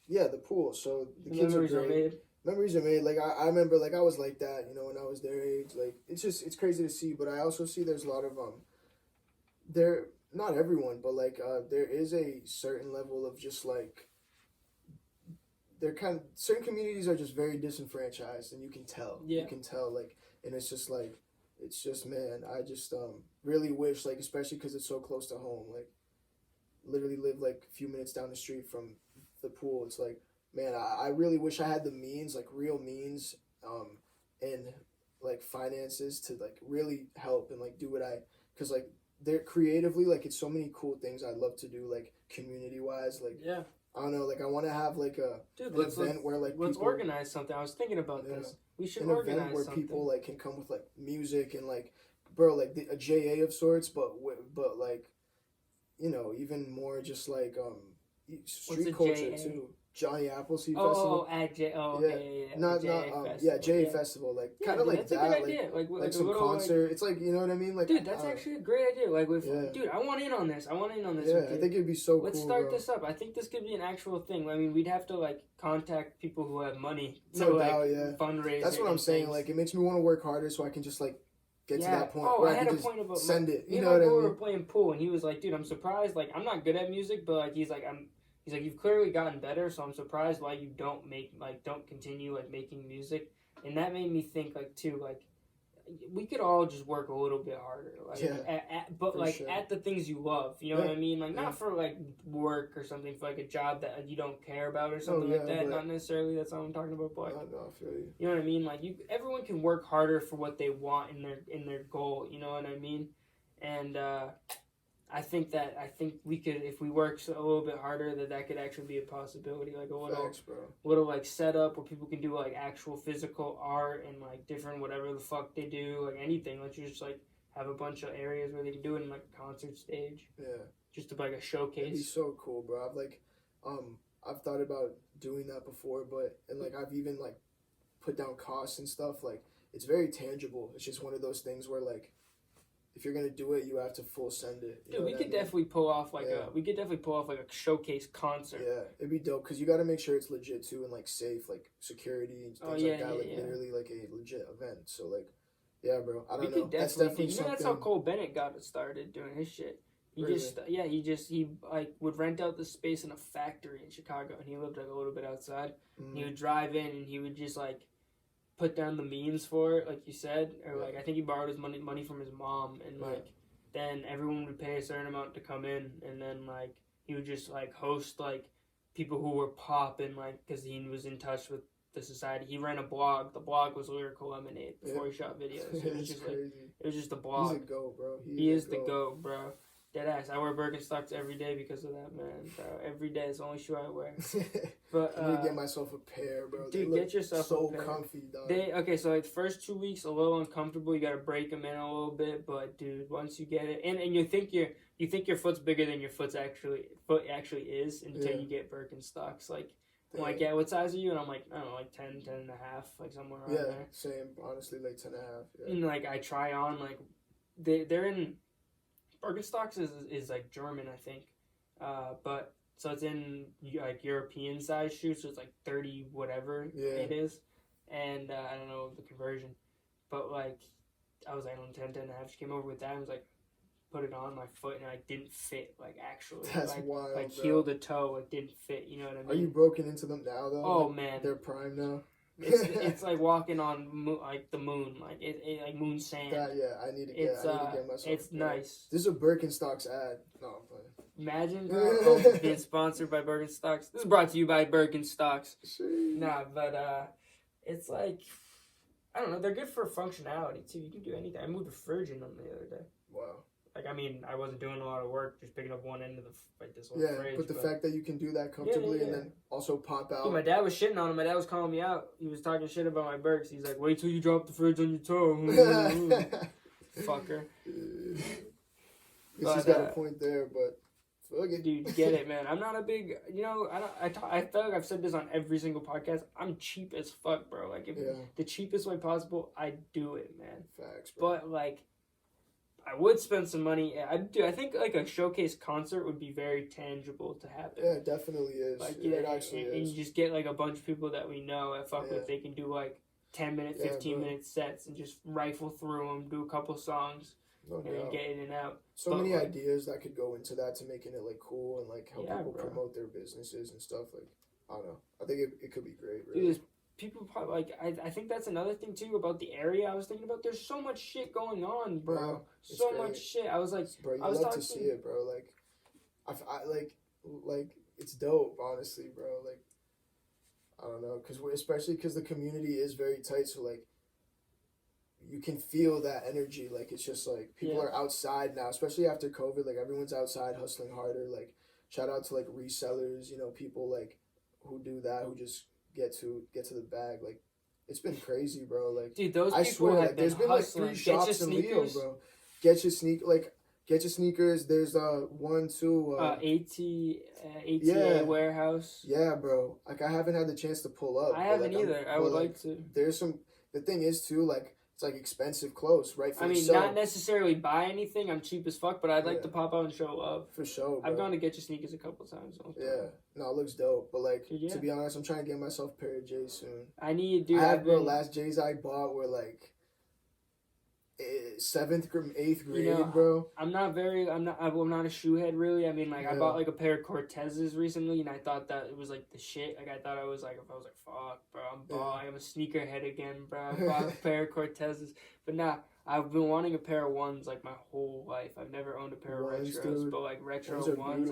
yeah, the pool. So the kids Memories are are great. made. Memories are made. Like I remember, like I was like that, you know, when I was their age. Like it's crazy to see. But I also see there's a lot of there, not everyone, but like there is a certain level of just like they're certain communities are just very disenfranchised, and you can tell. Yeah. You can tell, like, and it's just man, I just really wish, like, especially because it's so close to home, like literally live like a few minutes down the street from the pool. It's like, man, I really wish I had the means, like real means, and like finances to like really help and like do because like they're creatively, like it's so many cool things I'd love to do, like community wise, like Yeah. I don't know, like I want to have like an event where like let's people, organize something. I was thinking about this. We should an organize event where something. people like can come with like music and like, bro, like a JA of sorts, but like, you know, even more just like street culture JA? too. Johnny Appleseed Festival. Okay, yeah. Not JA Festival, like kind of like that's a that, good idea. Like some concert. It's like, you know what I mean, like dude, that's actually a great idea. Like dude, I want in on this. Yeah, with I think it'd be so cool. Let's start this up. I think this could be an actual thing. I mean, we'd have to like contact people who have money to fundraise. That's what I'm saying. Things. Like it makes me want to work harder so I can just like get to that point where I had can a just point about send it. You know what I mean? we were playing pool, and he was like, "Dude, I'm surprised. Like, I'm not good at music, but like, he's like, you've clearly gotten better, so I'm surprised why you don't continue like making music." And that made me think like too, like we could all just work a little bit harder, like at the things you love. You know what I mean? Like not for like work or something, for like a job that you don't care about or something like that. Not necessarily that's what I'm talking about, but I feel you. You know what I mean? Like everyone can work harder for what they want in their goal. You know what I mean? And I think we could, if we work a little bit harder, that could actually be a possibility. Like a little like setup where people can do like actual physical art and like different whatever the fuck they do, like anything. Like you just like have a bunch of areas where they can do it in like a concert stage. Yeah. Just to like a showcase. It'd be so cool, bro. I've thought about doing that before, and I've even like put down costs and stuff. Like it's very tangible. It's just one of those things where like, if you're gonna do it, you have to full send it. Dude, we could definitely pull off like a showcase concert. Yeah, it'd be dope because you got to make sure it's legit too and like safe, like security and things like that. Literally like a legit event. So like, yeah, bro. I don't know. That's definitely something. That's how Cole Bennett got it started doing his shit. He like would rent out the space in a factory in Chicago, and he lived like a little bit outside. And he would drive in, and he would just like put down the means for it, like you said, or like I think he borrowed his money from his mom, and like then everyone would pay a certain amount to come in, and then like he would just like host like people who were popping, like because he was in touch with the society. He ran a blog. The blog was Lyrical Lemonade before he shot videos. It was just crazy. It was just a blog. He's a go, bro. He is the goat, bro. Deadass. I wear Birkenstocks every day because of that, man, bro. Every day is the only shoe I wear. But I need to get myself a pair, bro. Dude, get yourself a pair. So comfy, dog. So like the first 2 weeks a little uncomfortable. You gotta break them in a little bit, but dude, once you get it, and you think your foot's bigger than your foot actually is until you get Birkenstocks. Like, I'm like, yeah, what size are you? And I'm like, I don't know, like 10 and a half, like somewhere around there. Same. Honestly, like 10 and a half. Yeah. And like I try on like they're in. Birkenstocks is like German, I think, but so it's in like European size shoes, so it's like 30 whatever it is, and I don't know the conversion, but like I was like on 10 and a half. She came over with that and was like, put it on my foot, and I didn't fit like actually. That's like, wild. Like bro. heel to toe, it didn't fit. You know what I mean? Are you broken into them now though? Oh like, man, they're prime now. It's like walking on like the moon, like it like moon sand. I need to get myself. It's nice. This is a Birkenstocks ad. No, I'm playing. Imagine bro, being sponsored by Birkenstocks. This is brought to you by Birkenstocks. Nah, but it's like I don't know. They're good for functionality too. You can do anything. I moved a fridge in them the other day. Wow. Like I mean, I wasn't doing a lot of work, just picking up one end of the this whole fridge. But the fact that you can do that comfortably and then also pop out. Dude, my dad was shitting on him. My dad was calling me out. He was talking shit about my Birks. He's like, "Wait till you drop the fridge on your toe." Fucker. He's got a point there, but fuck it. Dude, get it, man. I'm not a big, I feel like I've said this on every single podcast. I'm cheap as fuck, bro. Like, if the cheapest way possible, I do it, man. Facts, bro. But, like, I would spend some money. I think, like, a showcase concert would be very tangible to happen. Yeah, it definitely is. Like, it actually is. And you just get, like, a bunch of people that we know at fuck with. They can do, like, 10-minute, 15-minute sets and just rifle through them, do a couple songs. And then get in and out. So many ideas that could go into that to making it like cool and like help people promote their businesses and stuff. Like I don't know. I think it could be great. Really. Dude, people probably like. I think that's another thing too about the area I was thinking about. There's so much shit going on, bro. So much shit. I was like, bro, you love to see it, bro. Like, I like it's dope, honestly, bro. Like, I don't know, especially because the community is very tight. So like. You can feel that energy, like it's just like people are outside now, especially after COVID. Like everyone's outside hustling harder. Like shout out to like resellers, people like who do that, who just get to the bag. Like it's been crazy, bro. Like dude, those I people swear, have like there's been like 3 shops in Leo, bro. Get your sneakers. There's 1, 2. ATA warehouse. Yeah, bro. Like I haven't had the chance to pull up. I haven't either. I would like to. There's some. The thing is too, like. It's like expensive clothes, right? Not necessarily buy anything. I'm cheap as fuck, but I'd like to pop out and show love. For sure, bro. I've gone to get your sneakers a couple times. No, it looks dope. But like, to be honest, I'm trying to get myself a pair of J's soon. I need, dude. Last J's I bought were like 7th, 8th grade, bro. I'm not a shoe head really. I mean, like I bought like a pair of Cortezes recently, and I thought that it was like the shit. Like I thought I was like, fuck, bro, I'm balling. I'm a sneaker head again, bro. I bought a pair of Cortezes, but nah, I've been wanting a pair of ones like my whole life. I've never owned a pair of retros, dude. But like retro ones,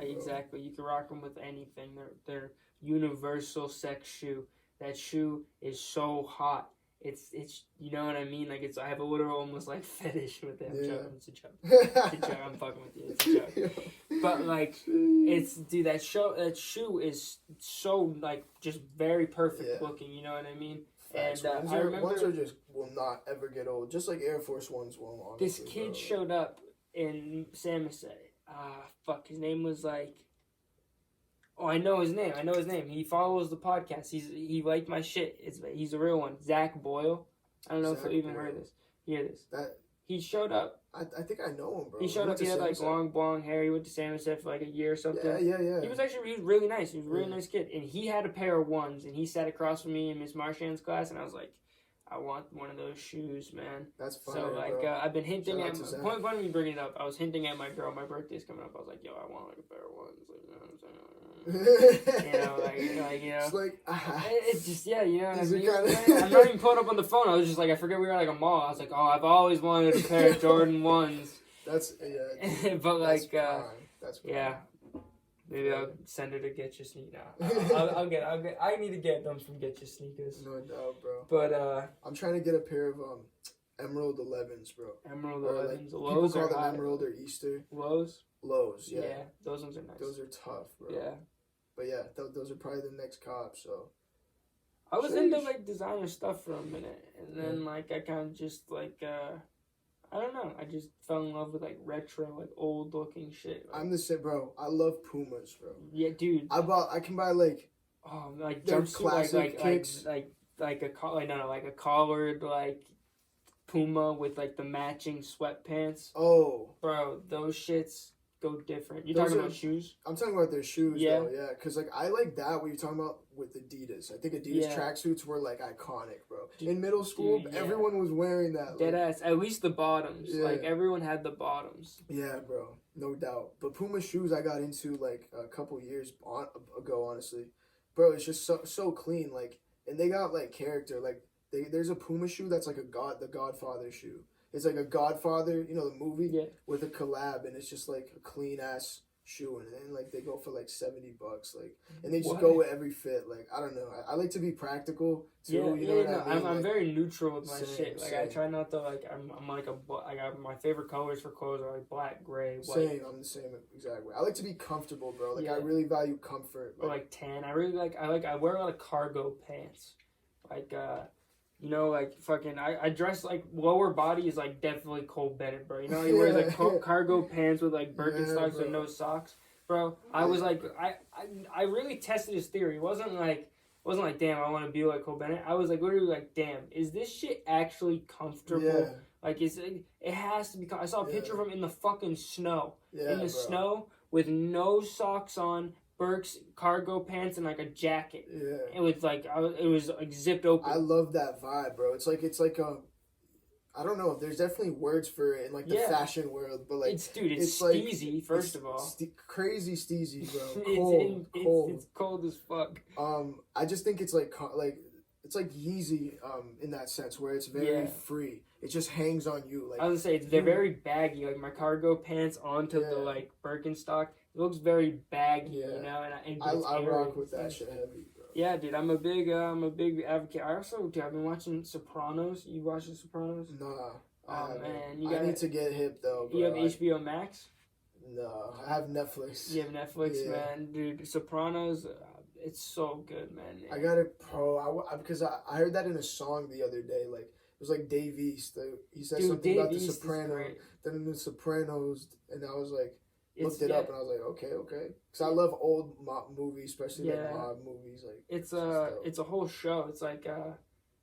exactly. You can rock them with anything. They're universal sex shoe. That shoe is so hot. It's you know what I mean? Like I have a literal almost like fetish with it. It's a joke. I'm fucking with you. It's a joke. But like dude, that shoe is so like just very perfect looking. You know what I mean? Facts. And I remember ones are just will not ever get old. Just like Air Force Ones will. Honestly, this kid showed up in Samoset. His name was like. Oh, I know his name. He follows the podcast. He liked my shit. He's a real one. Zach Boyle. I don't know if you even heard this. Hear this. He showed up. I think I know him, bro. He showed up. He had like long blonde hair. He went to Samoset for like a year or something. Yeah. He was really nice. He was a really nice kid. And he had a pair of ones. And he sat across from me in Miss Marshan's class. And I was like, I want one of those shoes, man. That's fine. So like, I've been hinting at. Point me bringing it up. I was hinting at my girl. My birthday's coming up. I was like, yo, I want like a pair of ones. Like, you know what I'm saying? It's like it's just you know what I mean. I'm not even pulling up on the phone. I was just like, I forget we were at like a mall. I was like, I've always wanted a pair of Jordan 1s. That's but like that's prime. Maybe I'll send her to Get Your Sneakers. I'll get. I need to get them from Get Your Sneakers. No doubt, bro. But I'm trying to get a pair of Emerald 11s, bro. Emerald 11s. Like, people call them Emerald or Easter. Lows, yeah. Yeah, those ones are nice. Those are tough, bro. Yeah. But yeah, those are probably the next cop, so. I was into like designer stuff for a minute, and then like I kind of just like I don't know. I just fell in love with like retro, like old looking shit. Like, I'm the same, bro. I love Pumas, bro. Yeah, dude. I can buy like. Oh, like jumpsuit kicks. like a collared like Puma with like the matching sweatpants. Oh, bro, those shits go different. You talking about shoes? I'm talking about their shoes, though, yeah. Because, like, I like that, what you're talking about with Adidas. I think Adidas tracksuits were, like, iconic, bro. In middle school, everyone was wearing that. Deadass. At least the bottoms. Yeah. Like, everyone had the bottoms. Yeah, bro. No doubt. But Puma shoes I got into, like, a couple years ago, honestly. Bro, it's just so clean. Like, and they got like character. Like there's a Puma shoe that's like the Godfather shoe. It's like a Godfather, you know, the movie with a collab, and it's just like a clean ass shoe, and then like they go for like $70, like, and they just go with every fit. Like I don't know, I like to be practical too. Yeah, you know what I mean? I'm like, very neutral with my shit. Like same. I try not to like I'm like I got my favorite colors for clothes are like black, gray, white. Same, I'm the same exact way. I like to be comfortable, bro. Like I really value comfort. Or like tan. I really like I wear a lot of cargo pants, like you know, like fucking, I dress like lower body is like definitely Cole Bennett, bro. You know, he wears like cargo pants with like Birkenstocks and no socks, bro. I was like, I really tested his theory. It wasn't like, damn, I want to be like Cole Bennett. I was like, literally like, damn, is this shit actually comfortable? Yeah. Like, it has to be. I saw a picture of him in the fucking snow, snow with no socks on. Burks cargo pants and like a jacket. Yeah, it was like zipped open. I love that vibe, bro. It's like I don't know. There's definitely words for it in like the fashion world, but like it's steezy. Like, first of all, crazy steezy, bro. Cold. It's cold as fuck. I just think it's like it's like Yeezy in that sense where it's very free. It just hangs on you. Like I was gonna say they're very baggy. Like my cargo pants onto the like Birkenstock. It looks very baggy, you know, and I rock with that shit heavy, bro. Yeah, dude, I'm a big advocate. I've been watching Sopranos. You watch The Sopranos? Nah. Oh man, I need to get hip though. Bro. You have HBO Max? No, I have Netflix. You have Netflix, man, dude. Sopranos, it's so good, man. I got it, bro. Because I heard that in a song the other day, like. It was like Dave East. He said something about The Sopranos. Then in The Sopranos, and I was like, looked it up, and I was like, okay. Because I love old mob movies, especially like mob movies. Like it's a whole show. It's like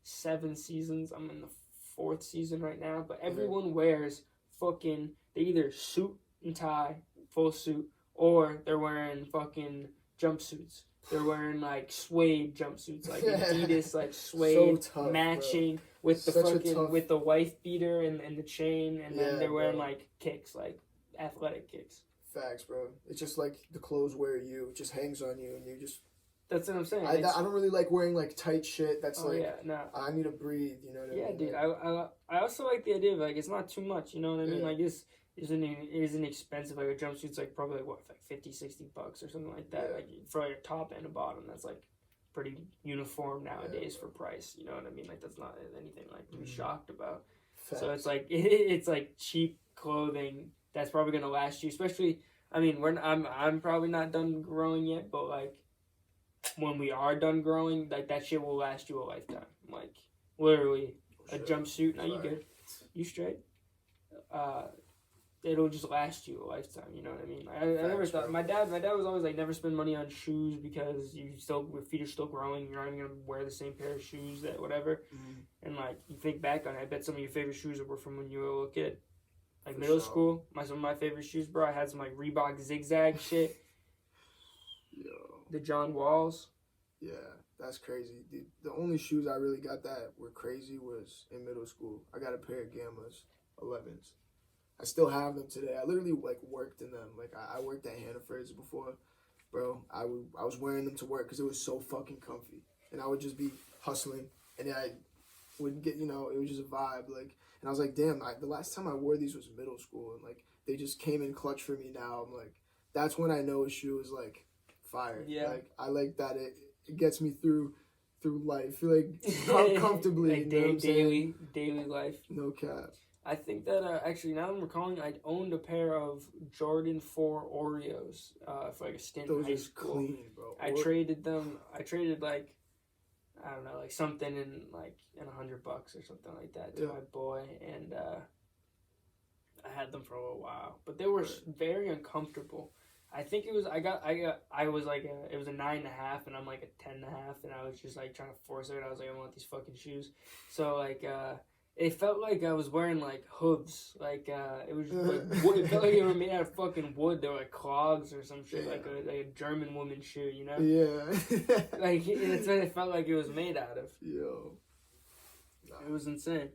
7 seasons. I'm in the 4th season right now, but everyone wears fucking. They either suit and tie, full suit, or they're wearing fucking jumpsuits. They're wearing like suede jumpsuits, like Adidas, like suede, so tough, matching. Bro. With the with the wife beater and the chain, and then they're wearing like kicks, like athletic kicks. Facts, bro. It's just like the clothes wear you. It just hangs on you, and you just. That's what I'm saying. I don't really like wearing like tight shit. That's no. I need to breathe. You know what I mean? Yeah, dude. I also like the idea of like it's not too much. You know what I mean? Like this isn't expensive. Like a jumpsuit's like probably like $50-$60 or something like that. Like for like a top and a bottom, that's like. Pretty uniform nowadays for price, you know what I mean? Like that's not anything like to be shocked about. Facts. So it's like cheap clothing that's probably gonna last you. Especially, I mean, I'm probably not done growing yet, but like when we are done growing, like that shit will last you a lifetime. Like literally a jumpsuit. Now you good? You straight? It'll just last you a lifetime. You know what I mean? I never thought. My dad was always like, never spend money on shoes because your feet are still growing. You're not even gonna wear the same pair of shoes that whatever. And like you think back on it, I bet some of your favorite shoes were from when you were a little kid, like middle school. Some of my favorite shoes, bro. I had some like Reebok zigzag shit. Yo. The John Walls. Yeah, that's crazy. The only shoes I really got that were crazy was in middle school. I got a pair of Gammas 11s. I still have them today. I literally like worked in them. Like I worked at Hannaford's before, bro. I was wearing them to work because it was so fucking comfy, and I would just be hustling, and I would get, it was just a vibe. Like, and I was like, damn. The last time I wore these was middle school, and like they just came in clutch for me. Now I'm like, that's when I know a shoe is like fire. Yeah. Like I like that it gets me through life, like comfortably. Like daily life. No cap. I think that actually now I'm recalling, I owned a pair of Jordan 4 Oreos for like a stint in high school. Clean, bro. I traded them. I traded like I don't know, like something in $100 or something like that to my boy, and I had them for a little while, but they were very uncomfortable. I think it was it was a 9.5 and I'm like a 10.5, and I was just like trying to force it. I was like, I want these fucking shoes, so like. It felt like I was wearing like hooves, like it was like wood. It felt like they were made out of fucking wood. They were like clogs or some shit, like a German woman shoe, you know? Yeah. Like it's what it felt like it was made out of. Yo, it was insane.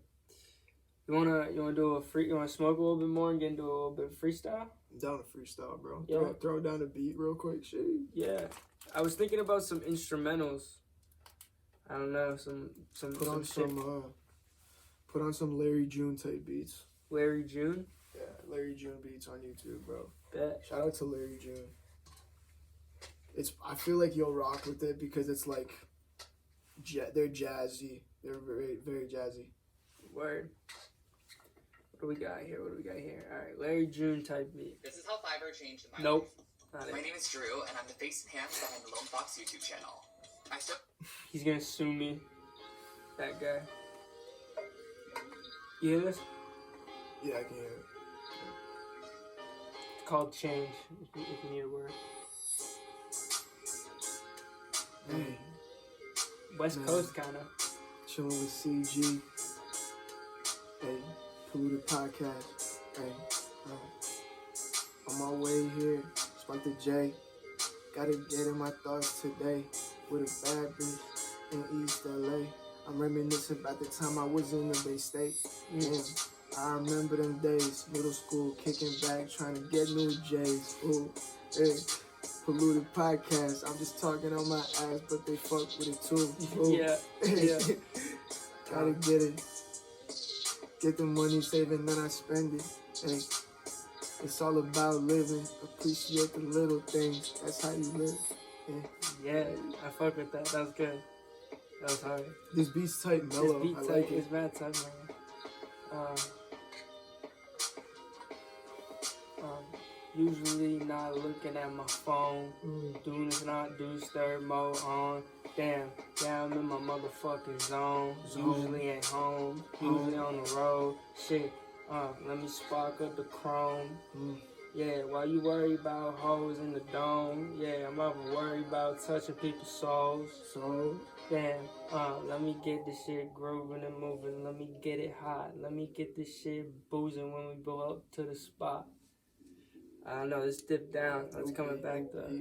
You wanna smoke a little bit more and get into a little bit of freestyle? I'm down to freestyle, bro. Yeah. Throw down a beat real quick, shit. Yeah, I was thinking about some instrumentals. I don't know, some Put on shit. put on some Larry June type beats. Larry June? Yeah, Larry June beats on YouTube, bro. Bet. Shout out to Larry June. I feel like you'll rock with it because it's like, they're jazzy. They're very, very jazzy. Word. What do we got here? Alright, Larry June type beat. This is how Fiverr changed my Nope. life. Not My it. name is Drew, and I'm the face and hands behind the Lone Fox YouTube channel. He's gonna sue me. That guy. You hear this? Yeah, I can hear it. It's called Change, if you need a word. Hey, West Man. Coast, kinda. chilling with CG. Hey, Polluted Podcast. Hey, on my way here, Spike the J. Gotta get in my thoughts today with a bad bitch in East LA. I'm reminiscing about the time I was in the Bay State. Damn, I remember them days, middle school, kicking back, trying to get new J's. Ooh, hey, Polluted Podcast. I'm just talking on my ass, but they fuck with it too. Ooh. Yeah, yeah. Gotta get it. Get the money, saving, then I spend it. Hey, it's all about living. Appreciate the little things. That's how you live. Yeah, I fuck with that. That was good. That was hard. This beat's tight, mellow. This beat I type like it. is mad type, man. Usually not looking at my phone. Do not disturb mode on. Damn, yeah, I'm in my motherfucking zone. Usually at home. Usually on the road. Shit, let me spark up the chrome. Yeah, while you worry about hoes in the dome. Yeah, I'm over worried about touching people's souls. So, Damn, let me get this shit grooving and moving. Let me get it hot. Let me get this shit boozing when we go up to the spot. I don't know, let's dip down. Let's coming back though.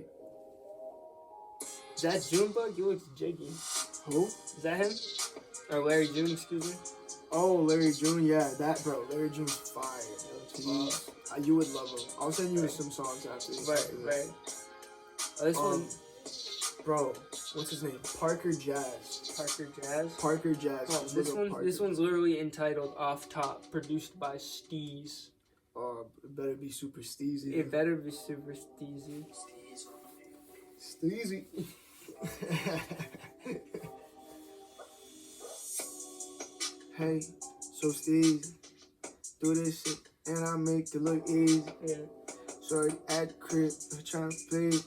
Is that Junebug? He looks jiggy. who? Is that him? Or Larry June, excuse me? Oh, Larry June, yeah, that bro. Larry June's fire. You would love him. I'll send you some songs after this. Right. Oh, this one, Bro, what's his name? Parker Jazz. Parker Jazz. Parker Jazz. Oh, this one's literally entitled Off Top, produced by Steez. It better be super steezy. It better be super steezy. Steezy. Hey, so Steezy, do this shit and I make it look easy. Yeah. Sorry, at the crib, trying to please,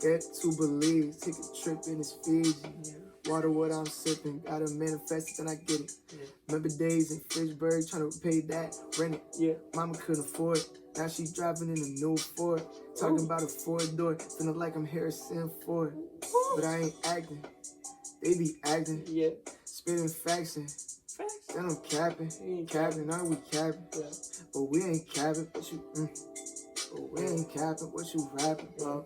get to believe, take a trip in this Fiji. Yeah. Water what I'm sipping, gotta manifest it, then I get it. Yeah. Remember days in Fitchburg, trying to pay that rent it. Yeah. Mama couldn't afford it. Now she driving in a new Ford, talking about a 4-door, feeling like I'm Harrison Ford. But I ain't acting, they be acting, Yeah. spitting facts and Facts. then I'm capping, capping, now we capping, Yeah. but we ain't capping, but you, but we ain't capping, what you rapping about?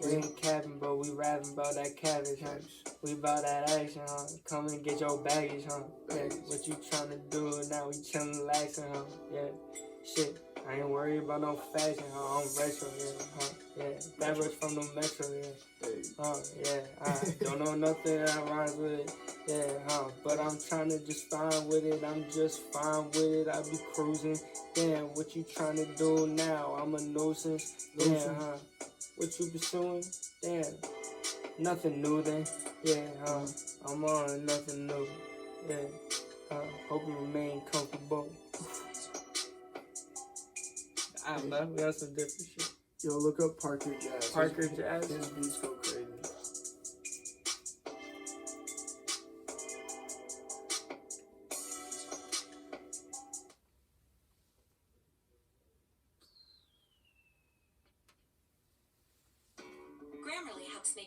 We ain't capping, but we rapping about that cabbage, huh? We about that action, huh? Come and get your baggage, huh? Yeah, what you tryna do now? We chillin', relaxing, huh? Yeah, shit. I ain't worried about no fashion, huh? I'm retro, yeah, huh? Yeah, that was from the metro, yeah. Yeah, I don't know nothing that rhymes with it, yeah, but I'm tryna just fine with it, I'm just fine with it, I be cruising, damn, what you tryna do now? I'm a nuisance, yeah, what you pursuing? Damn, nothing new then, yeah, I'm on nothing new, yeah, hope you remain comfortable. I don't know, we got some different shit. Yo, look up Parker Jazz. Parker Jazz. His beats go crazy.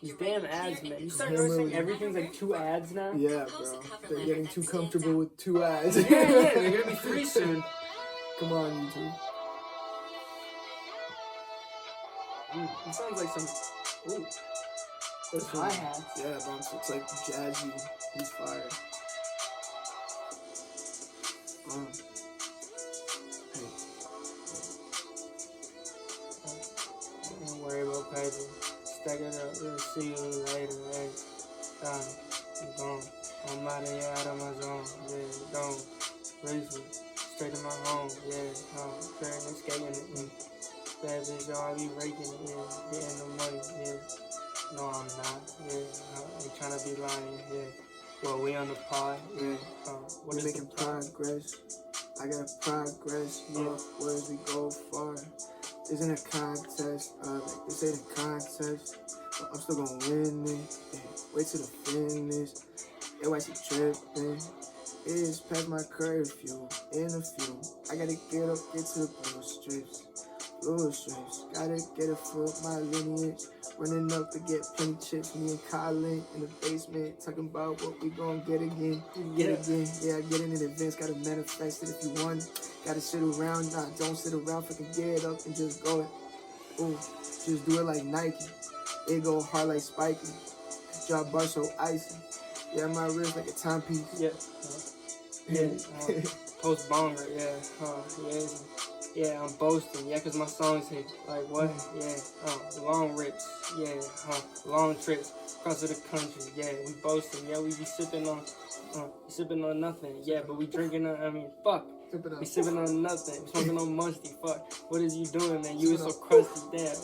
These damn ads, man. You start noticing everything's like 2 ads now? Yeah, bro. They're getting too comfortable with 2 ads. Yeah, they're gonna be 3 soon. Come on, YouTube. It sounds like some. Ooh. Those Some- hi-hats. Yeah, bro. So it's like jazzy. He's fired. Don't worry about paper. Stack it up. We'll see you later, right? I'm gone. I'm out of here, out of my zone. Yeah, don't race me. Straight to my home. Yeah, turn and skating it. Yeah. Bad bitch, yo, I be raking it. Yeah, getting the money. Yeah. No, I'm not. Yeah, I'm trying to be lying. Yeah. Well, we on the pod. Yeah. What We is making the pod? progress. I got progress. Yeah. Upwards we go far. Isn't a contest. Like this ain't a contest. But I'm still gonna win it. Yeah. Wait till the finish. Yeah, why she tripping? It's past my curfew. In a few. I gotta get up, get to the blue strips. Blue strips. Gotta get it for my lineage. Running up to get plenty chips. Me and Colin in the basement. Talking about what we gonna get again. Get again. Yeah, get it in advance. Gotta manifest it if you want it. Gotta sit around. Nah, don't sit around. Fucking get up and just go it. Ooh, just do it like Nike. It go hard like spiky. Drop bar so icy. Yeah, my wrist like a timepiece. Yeah. Yeah. Post banger. Yeah. Yeah. Yeah, I'm boasting. Yeah, cause my songs hit. Like what? Yeah. Long rips. Yeah. Long trips across the country. Yeah, we boasting. Yeah, we be sipping on nothing. Yeah, but we drinking on. Fuck. We sipping on nothing. We smoking on musty. Fuck. What is you doing, man? You was so crusty. Damn.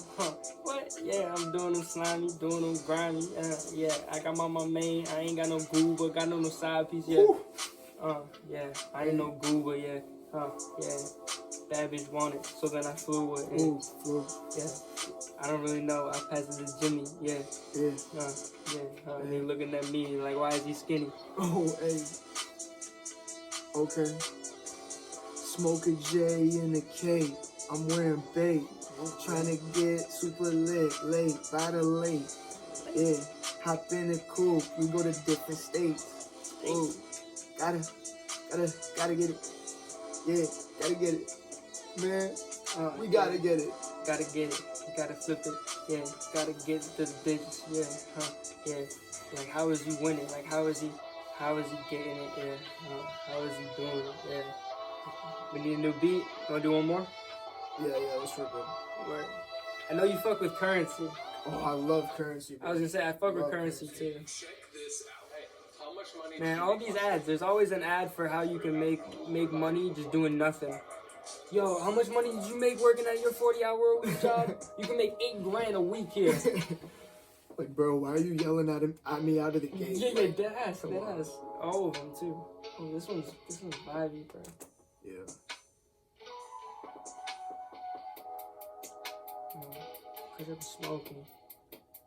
What? Yeah, I'm doing them slimy, doing them grimy. Yeah, I got my main. I ain't got no goo, but got no side piece. Yeah. Yeah. I ain't no goo, but yeah. Yeah. Bad bitch wanted, so then I flew with it. Ooh. Yeah. I don't really know. I passed it to Jimmy. Yeah. Yeah. And they looking at me like, why is he skinny? Oh, hey. Okay. Smoke a J in the K. I'm wearing bait. Trying to get super lit, late, by the lake. Yeah. Hop in the coupe. We go to different states. Ooh. Gotta get it. Yeah. Gotta get it. Man, we gotta get it. Gotta get it. You gotta flip it. Yeah. Gotta get to the digits. Yeah. Yeah. Like, how is he winning? Like, how is he getting it? Yeah. How is he doing it? Yeah. We need a new beat. Wanna do one more? Yeah, let's rip it. Word. I know you fuck with Currency. Oh, I love Currency, bro. I was gonna say, I fuck with Currency too. Man, all these ads, there's always an ad for how you can make money just doing nothing. Yo, how much money did you make working at your 40-hour-a-week job? You can make $8,000 a week here. Like, bro, why are you yelling at me out of the gate? Yeah, dead ass. All of them too. Oh, this one's vibey, bro. Yeah. Cause I'm smoking.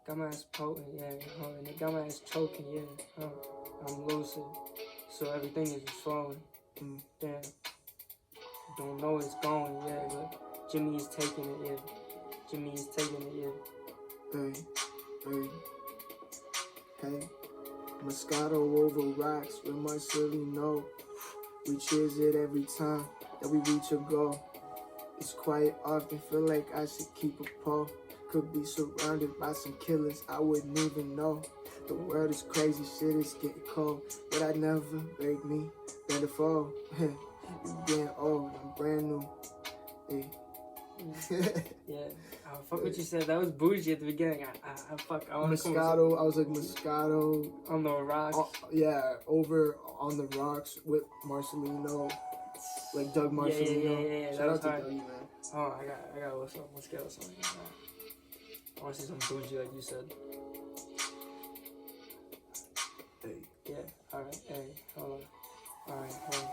Got my ass potent, yeah. And they got my ass choking, yeah. I'm lucid, so everything is flowing. Damn. Don't know where it's going, yeah, but Jimmy is taking it, yeah. Jimmy is taking it, yeah. Hey. Moscato over rocks with Marcelino. We cheers it every time that we reach a goal. It's quite often feel like I should keep a pole. Could be surrounded by some killers I wouldn't even know. The world is crazy, shit is getting cold. But I never break me, better fall. You getting old, I'm brand new. Hey. Yeah, fuck what you said. That was bougie at the beginning. I want to Moscato, I was like Moscato. On the rocks. Yeah, over on the rocks with Marcelino. Like Doug Marcelino. Yeah. Shout out to Dougie, man. Oh, I got let's get something. I want to see some bougie like you said. Hey. Yeah, alright, hey, hold on. Alright, hey,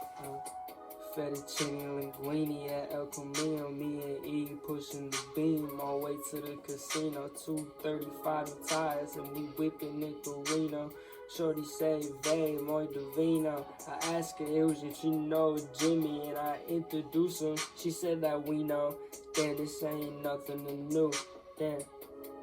Fettuccine linguine at El Camino. Me and E pushing the beam all the way to the casino. 235 in tires and we whipping it to Reno. Shorty say, "Vey, muy divino." I asked her if she know Jimmy, and I introduced him. She said that we know. Damn, this ain't nothing new. Damn,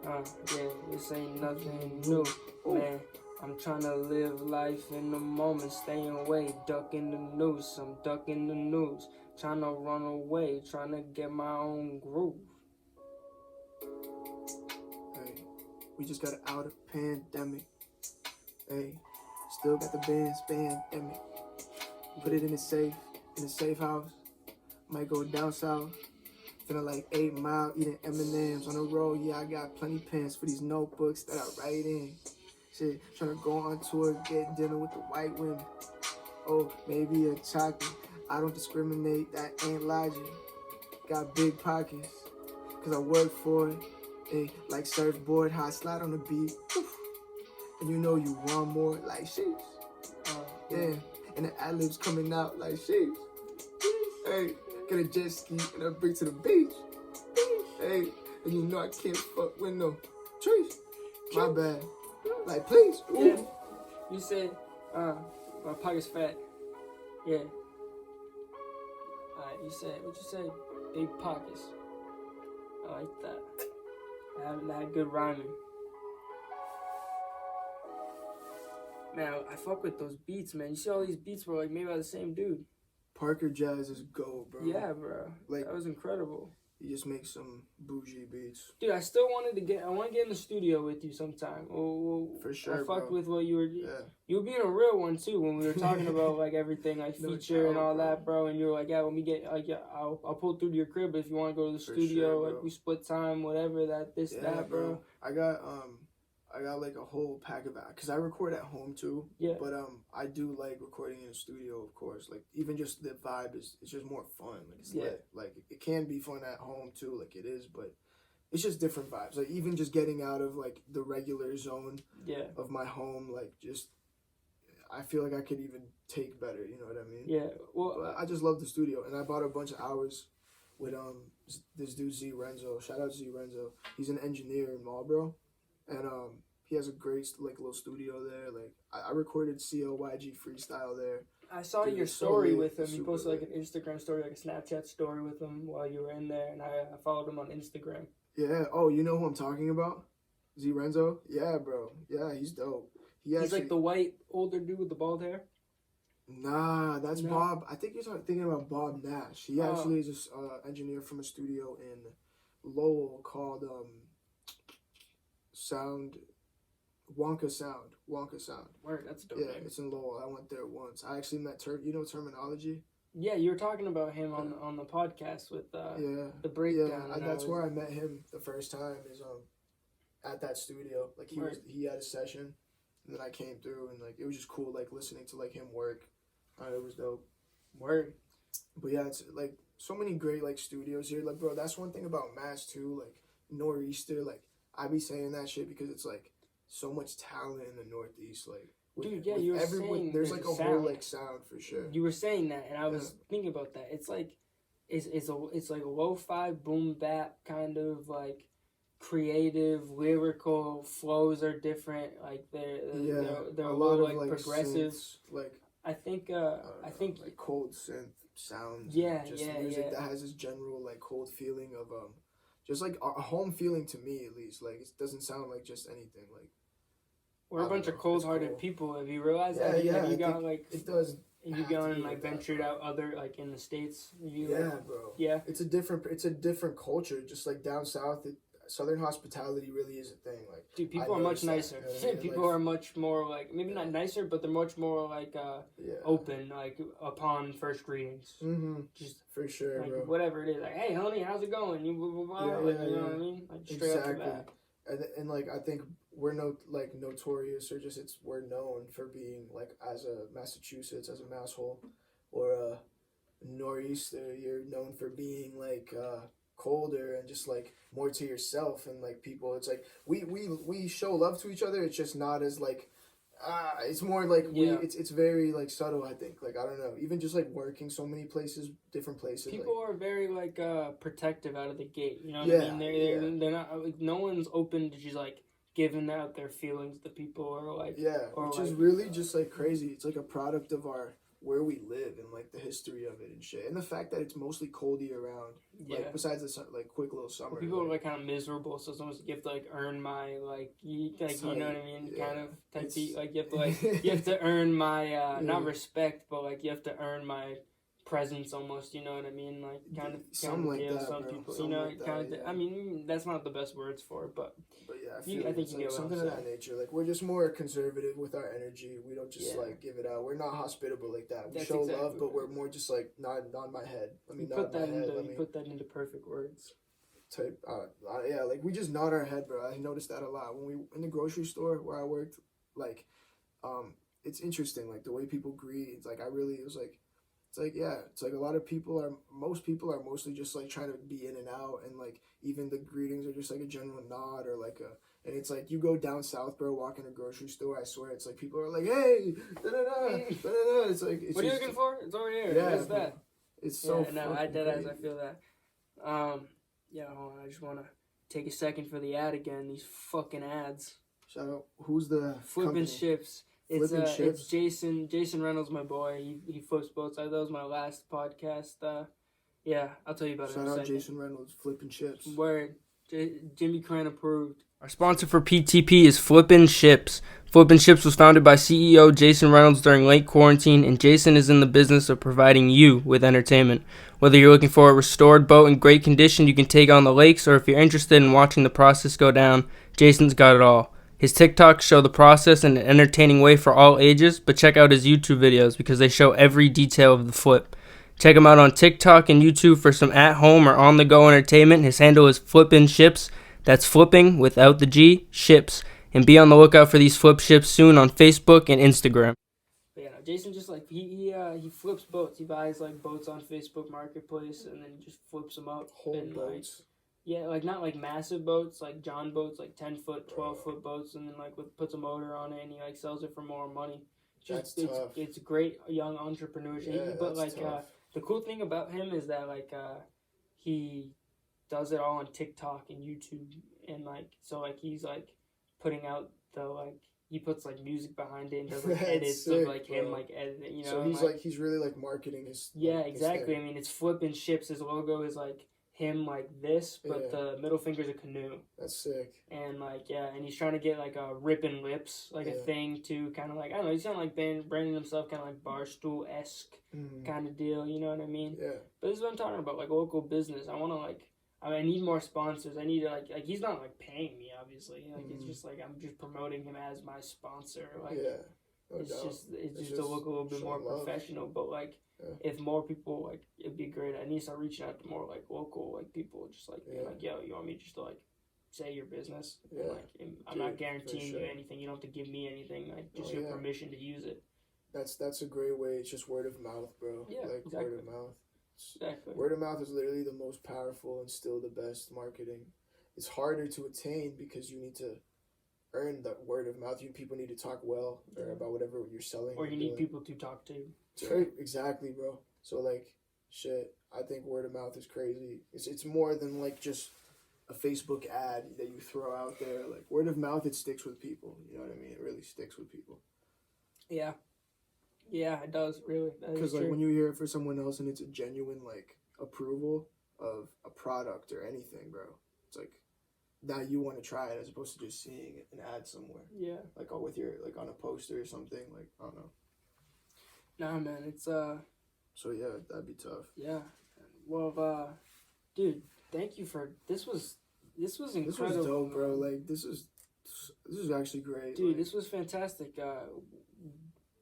yeah, this ain't nothing new, man. I'm tryna live life in the moment, staying away, ducking the news. I'm ducking the news, tryna run away, tryna get my own groove. Hey, we just got out of pandemic. Hey, still got the bands, pandemic. Put it in a safe house. Might go down south. Feeling like 8 Mile, eating M&Ms on the road. Yeah, I got plenty pens for these notebooks that I write in. Shit, tryna go on tour, get dinner with the white women. Oh, maybe a chocolate. I don't discriminate, that ain't logic. Got big pockets, cause I work for it. Hey, like surfboard, high slide on the beat. Oof. And you know you want more, like sheesh. Yeah, and the ad-libs coming out like sheesh. Hey, get a jet ski and I bring to the beach. Hey, and you know I can't fuck with no trees. My bad. Like, please. Ooh. Yeah. You said, my pocket's fat. Yeah. Alright, you said, what you say? Big pockets. I like that. I had good rhyming. Man, I fuck with those beats, man. You see all these beats were like made by the same dude. Parker Jazz is gold, bro. Yeah, bro. Like, that was incredible. He just makes some bougie beats. Dude, I still wanted to get. I want to get in the studio with you sometime. For sure, I fucked bro. with what you were. Yeah. You were being a real one too when we were talking about like everything, like No feature doubt, and all bro. that, bro. And you were like, yeah, when we get like, yeah, I'll pull through to your crib if you want to go to the For studio. sure, like we split time, whatever. That, bro. I got like a whole pack of that because I record at home too. Yeah. But I do like recording in a studio, of course. Like even just the vibe it's just more fun. Like it's lit. Like it can be fun at home too, like it is, but it's just different vibes. Like even just getting out of like the regular zone of my home, like just I feel like I could even take better. You know what I mean? Yeah. Well, but I just love the studio, and I bought a bunch of hours with this dude Z Renzo. Shout out Z Renzo. He's an engineer in Marlboro, and he has a great like little studio there. Like I recorded CLYG freestyle there. I saw your story with him. You posted like an Instagram story, like a Snapchat story with him while you were in there, and I followed him on Instagram. Yeah. Oh, you know who I'm talking about? Z Renzo. Yeah, bro. Yeah, he's dope. He's like the white older dude with the bald hair. Nah, that's Bob. I think you're thinking about Bob Nash. He actually is an engineer from a studio in Lowell called Wonka Sound. Word, that's dope. Yeah, name. it's in Lowell. I went there once. I actually met Terminology. Yeah, you were talking about him on the podcast with the breakdown. Yeah, that's where I met him the first time. Is at that studio. Like he had a session, and then I came through, and like it was just cool, like listening to like him work. It was dope. Word. But yeah, it's like so many great like studios here. Like bro, that's one thing about Mass too. Like Nor'easter, like I be saying that shit because it's like so much talent in the Northeast. Like dude, yeah, you were saying there's like a whole like sound for sure. You were saying that, and I was thinking about that. It's like it's like a lo-fi boom bap kind of like creative lyrical flows are different. Like they're a little like progressive. Synths, like I think like cold synth sounds. Yeah, music that has this general like cold feeling of just like a home feeling to me at least. Like it doesn't sound like just anything. Like we're a bunch of cold-hearted people. Have you realized that? Have you got like it does. And you gone and like ventured out other like in the States? Bro. Yeah. It's a different culture. Just like down south, Southern hospitality really is a thing. Like dude, people are much nicer. People are much more like maybe not nicer, but they're much more like open like upon first greetings. Mm-hmm. Just for sure, like, bro. Whatever it is, like hey honey, how's it going? You blah, blah, blah. You know what I mean? Like straight up to that. And like I think we're notorious or just we're known for being like as a Massachusetts as a masshole or a Nor'easter, you're known for being like colder and just like more to yourself and like people. It's like we show love to each other. It's just not as like it's more like it's very like subtle. I think like I don't know. Even just like working so many places, different places. People are very like protective out of the gate. You know what I mean? They're not like no one's open to just like giving out their feelings to people or like which is really just like crazy. It's like a product of where we live and like the history of it and shit, and the fact that it's mostly cold year round. Like besides the like quick little summer. Well, people are like kind of miserable, so it's almost like you have to like earn my like you know what I mean, kind of type of, like you have to earn my not respect, but like you have to earn my presence almost. You know what I mean? Like kind of some people. You know, like kind of. I mean, that's not the best words for it, but yeah, I think you get something of that nature. Like we're just more conservative with our energy. We don't just like give it out. We're not hospitable like that. We show love, but we're more just like nod my head. Let me nod my head. You put that into perfect words. Like we just nod our head, bro. I noticed that a lot when we in the grocery store where I worked. like, it's interesting, like the way people greet. It's like it was like, it's like, yeah, it's like most people are mostly just like trying to be in and out, and like even the greetings are just like a general nod or like a. And it's like you go down south, bro, walk in a grocery store. I swear, it's like people are like, "Hey, da da da, da da." It's like, what are you looking for? It's over here. Yeah, What's that? it's so. Yeah, no, I dead crazy. as I feel that. Yeah, hold on, I just wanna take a second for the ad again. These fucking ads. Shout out. Who's the Flipping company? ships. It's Flipping ships? it's Jason Reynolds, my boy. He flips boats. That was my last podcast. Yeah, I'll tell you about it in Shout a out second. Jason Reynolds, flipping chips. Word. Jimmy Kran approved. Our sponsor for PTP is Flippin' Ships. Flippin' Ships was founded by CEO Jason Reynolds during late quarantine, and Jason is in the business of providing you with entertainment. Whether you're looking for a restored boat in great condition you can take on the lakes, or if you're interested in watching the process go down, Jason's got it all. His TikToks show the process in an entertaining way for all ages, but check out his YouTube videos because they show every detail of the flip. Check him out on TikTok and YouTube for some at-home or on-the-go entertainment. His handle is Flippin' Ships. That's flipping without the G, ships. And be on the lookout for these flip ships soon on Facebook and Instagram. But yeah, Jason just like he flips boats. He buys like boats on Facebook Marketplace and then he just flips them up. Whole and, boats. Like, yeah, like not like massive boats, like John boats, like 10-foot, 12-foot boats, and then like puts a motor on it and he like sells it for more money. That's tough. It's great young entrepreneurship. Yeah, But that's like tough. the cool thing about him is that like he does it all on TikTok and YouTube, and like so like he's like putting out the like he puts like music behind it and does like edits sick, of like him bro. like editing, you know. So he's like he's really like marketing his. Yeah, like, exactly. his I mean, it's Flippin' Ships. His logo is like him like this, but the middle finger's a canoe. That's sick. And like yeah, and he's trying to get like a ripping lips like a thing too, kind of like I don't know. He's kind of like branding himself kind of like Barstool-esque kind of deal. You know what I mean? Yeah. But this is what I'm talking about, like local business. I want to like. I need more sponsors. I need to like he's not like paying me obviously. Like it's just like I'm just promoting him as my sponsor. Like it's just to look a little bit more professional. But like if more people like it'd be great. I need to start reaching out to more like local like people. Just like being like yo, you want me just to like say your business? Yeah. And, like I'm not guaranteeing you anything. You don't have to give me anything. Like just your permission to use it. That's a great way. It's just word of mouth, bro. Yeah, like exactly. word of mouth. Exactly. Word of mouth is literally the most powerful and still the best marketing. It's harder to attain because you need to earn the word of mouth. People need to talk well about whatever you're selling. Or you need people to talk to. Right, exactly, bro. So like, shit. I think word of mouth is crazy. It's more than like just a Facebook ad that you throw out there. Like word of mouth, it sticks with people. You know what I mean? It really sticks with people. Yeah. Yeah, it does, really. Because like when you hear it for someone else and it's a genuine like approval of a product or anything, bro, it's like now you want to try it as opposed to just seeing an ad somewhere. Yeah. Like with your like on a poster or something. Like I don't know. Nah, man, it's So yeah, that'd be tough. Yeah. Well, dude, thank you for this was incredible. This was dope, bro. Like this is actually great. Dude, like, this was fantastic.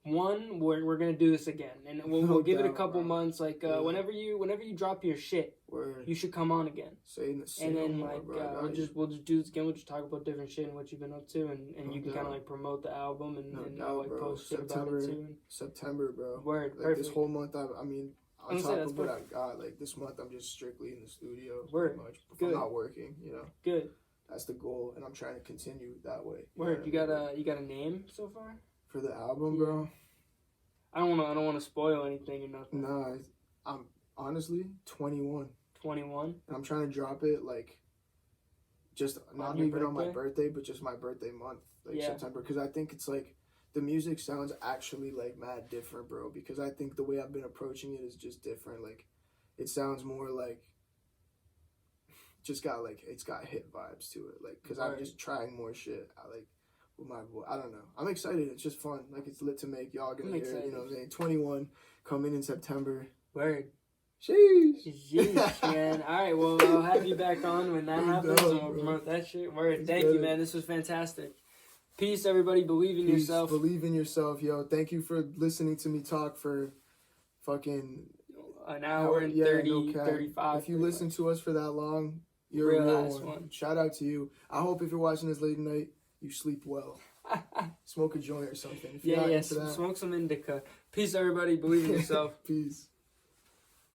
We're gonna do this again, and we'll give it a couple months. Like whenever you drop your shit, you should come on again. And then we'll just do this again. We'll just talk about different shit and what you've been up to, and you can kind of like promote the album and I'll like post shit about it too. September, bro. Word, like, perfect. This whole month, I mean, on top of what I got, like this month, I'm just strictly in the studio. Word, pretty much. good. I'm not working, you know. Good. That's the goal, and I'm trying to continue that way. Word, you got a name so far? For the album, bro. I don't want to spoil anything or nothing. Nah, I'm honestly 21. 21. And I'm trying to drop it like just not even on my birthday, but just my birthday month, like September, because I think it's like the music sounds actually like mad different, bro. Because I think the way I've been approaching it is just different. Like it sounds more like just got like it's got hit vibes to it, like because I'm just trying more shit. With my voice. I don't know. I'm excited. It's just fun. Like, it's lit to make. Y'all gonna hear it, you know what I'm saying? 21, coming in September. Word. Sheesh, man. All right, well, I'll have you back on when that happens, and we'll promote that shit. Word. Thank you, man. This was fantastic. Peace, everybody. Believe in yourself. Believe in yourself, yo. Thank you for listening to me talk for fucking an hour and 35. If you listen to us for that long, you're a real one. Shout out to you. I hope if you're watching this late at night, you sleep well. Smoke a joint or something. If you're Yeah, not yeah. into that. Smoke some indica. Peace, everybody. Believe in yourself. Peace.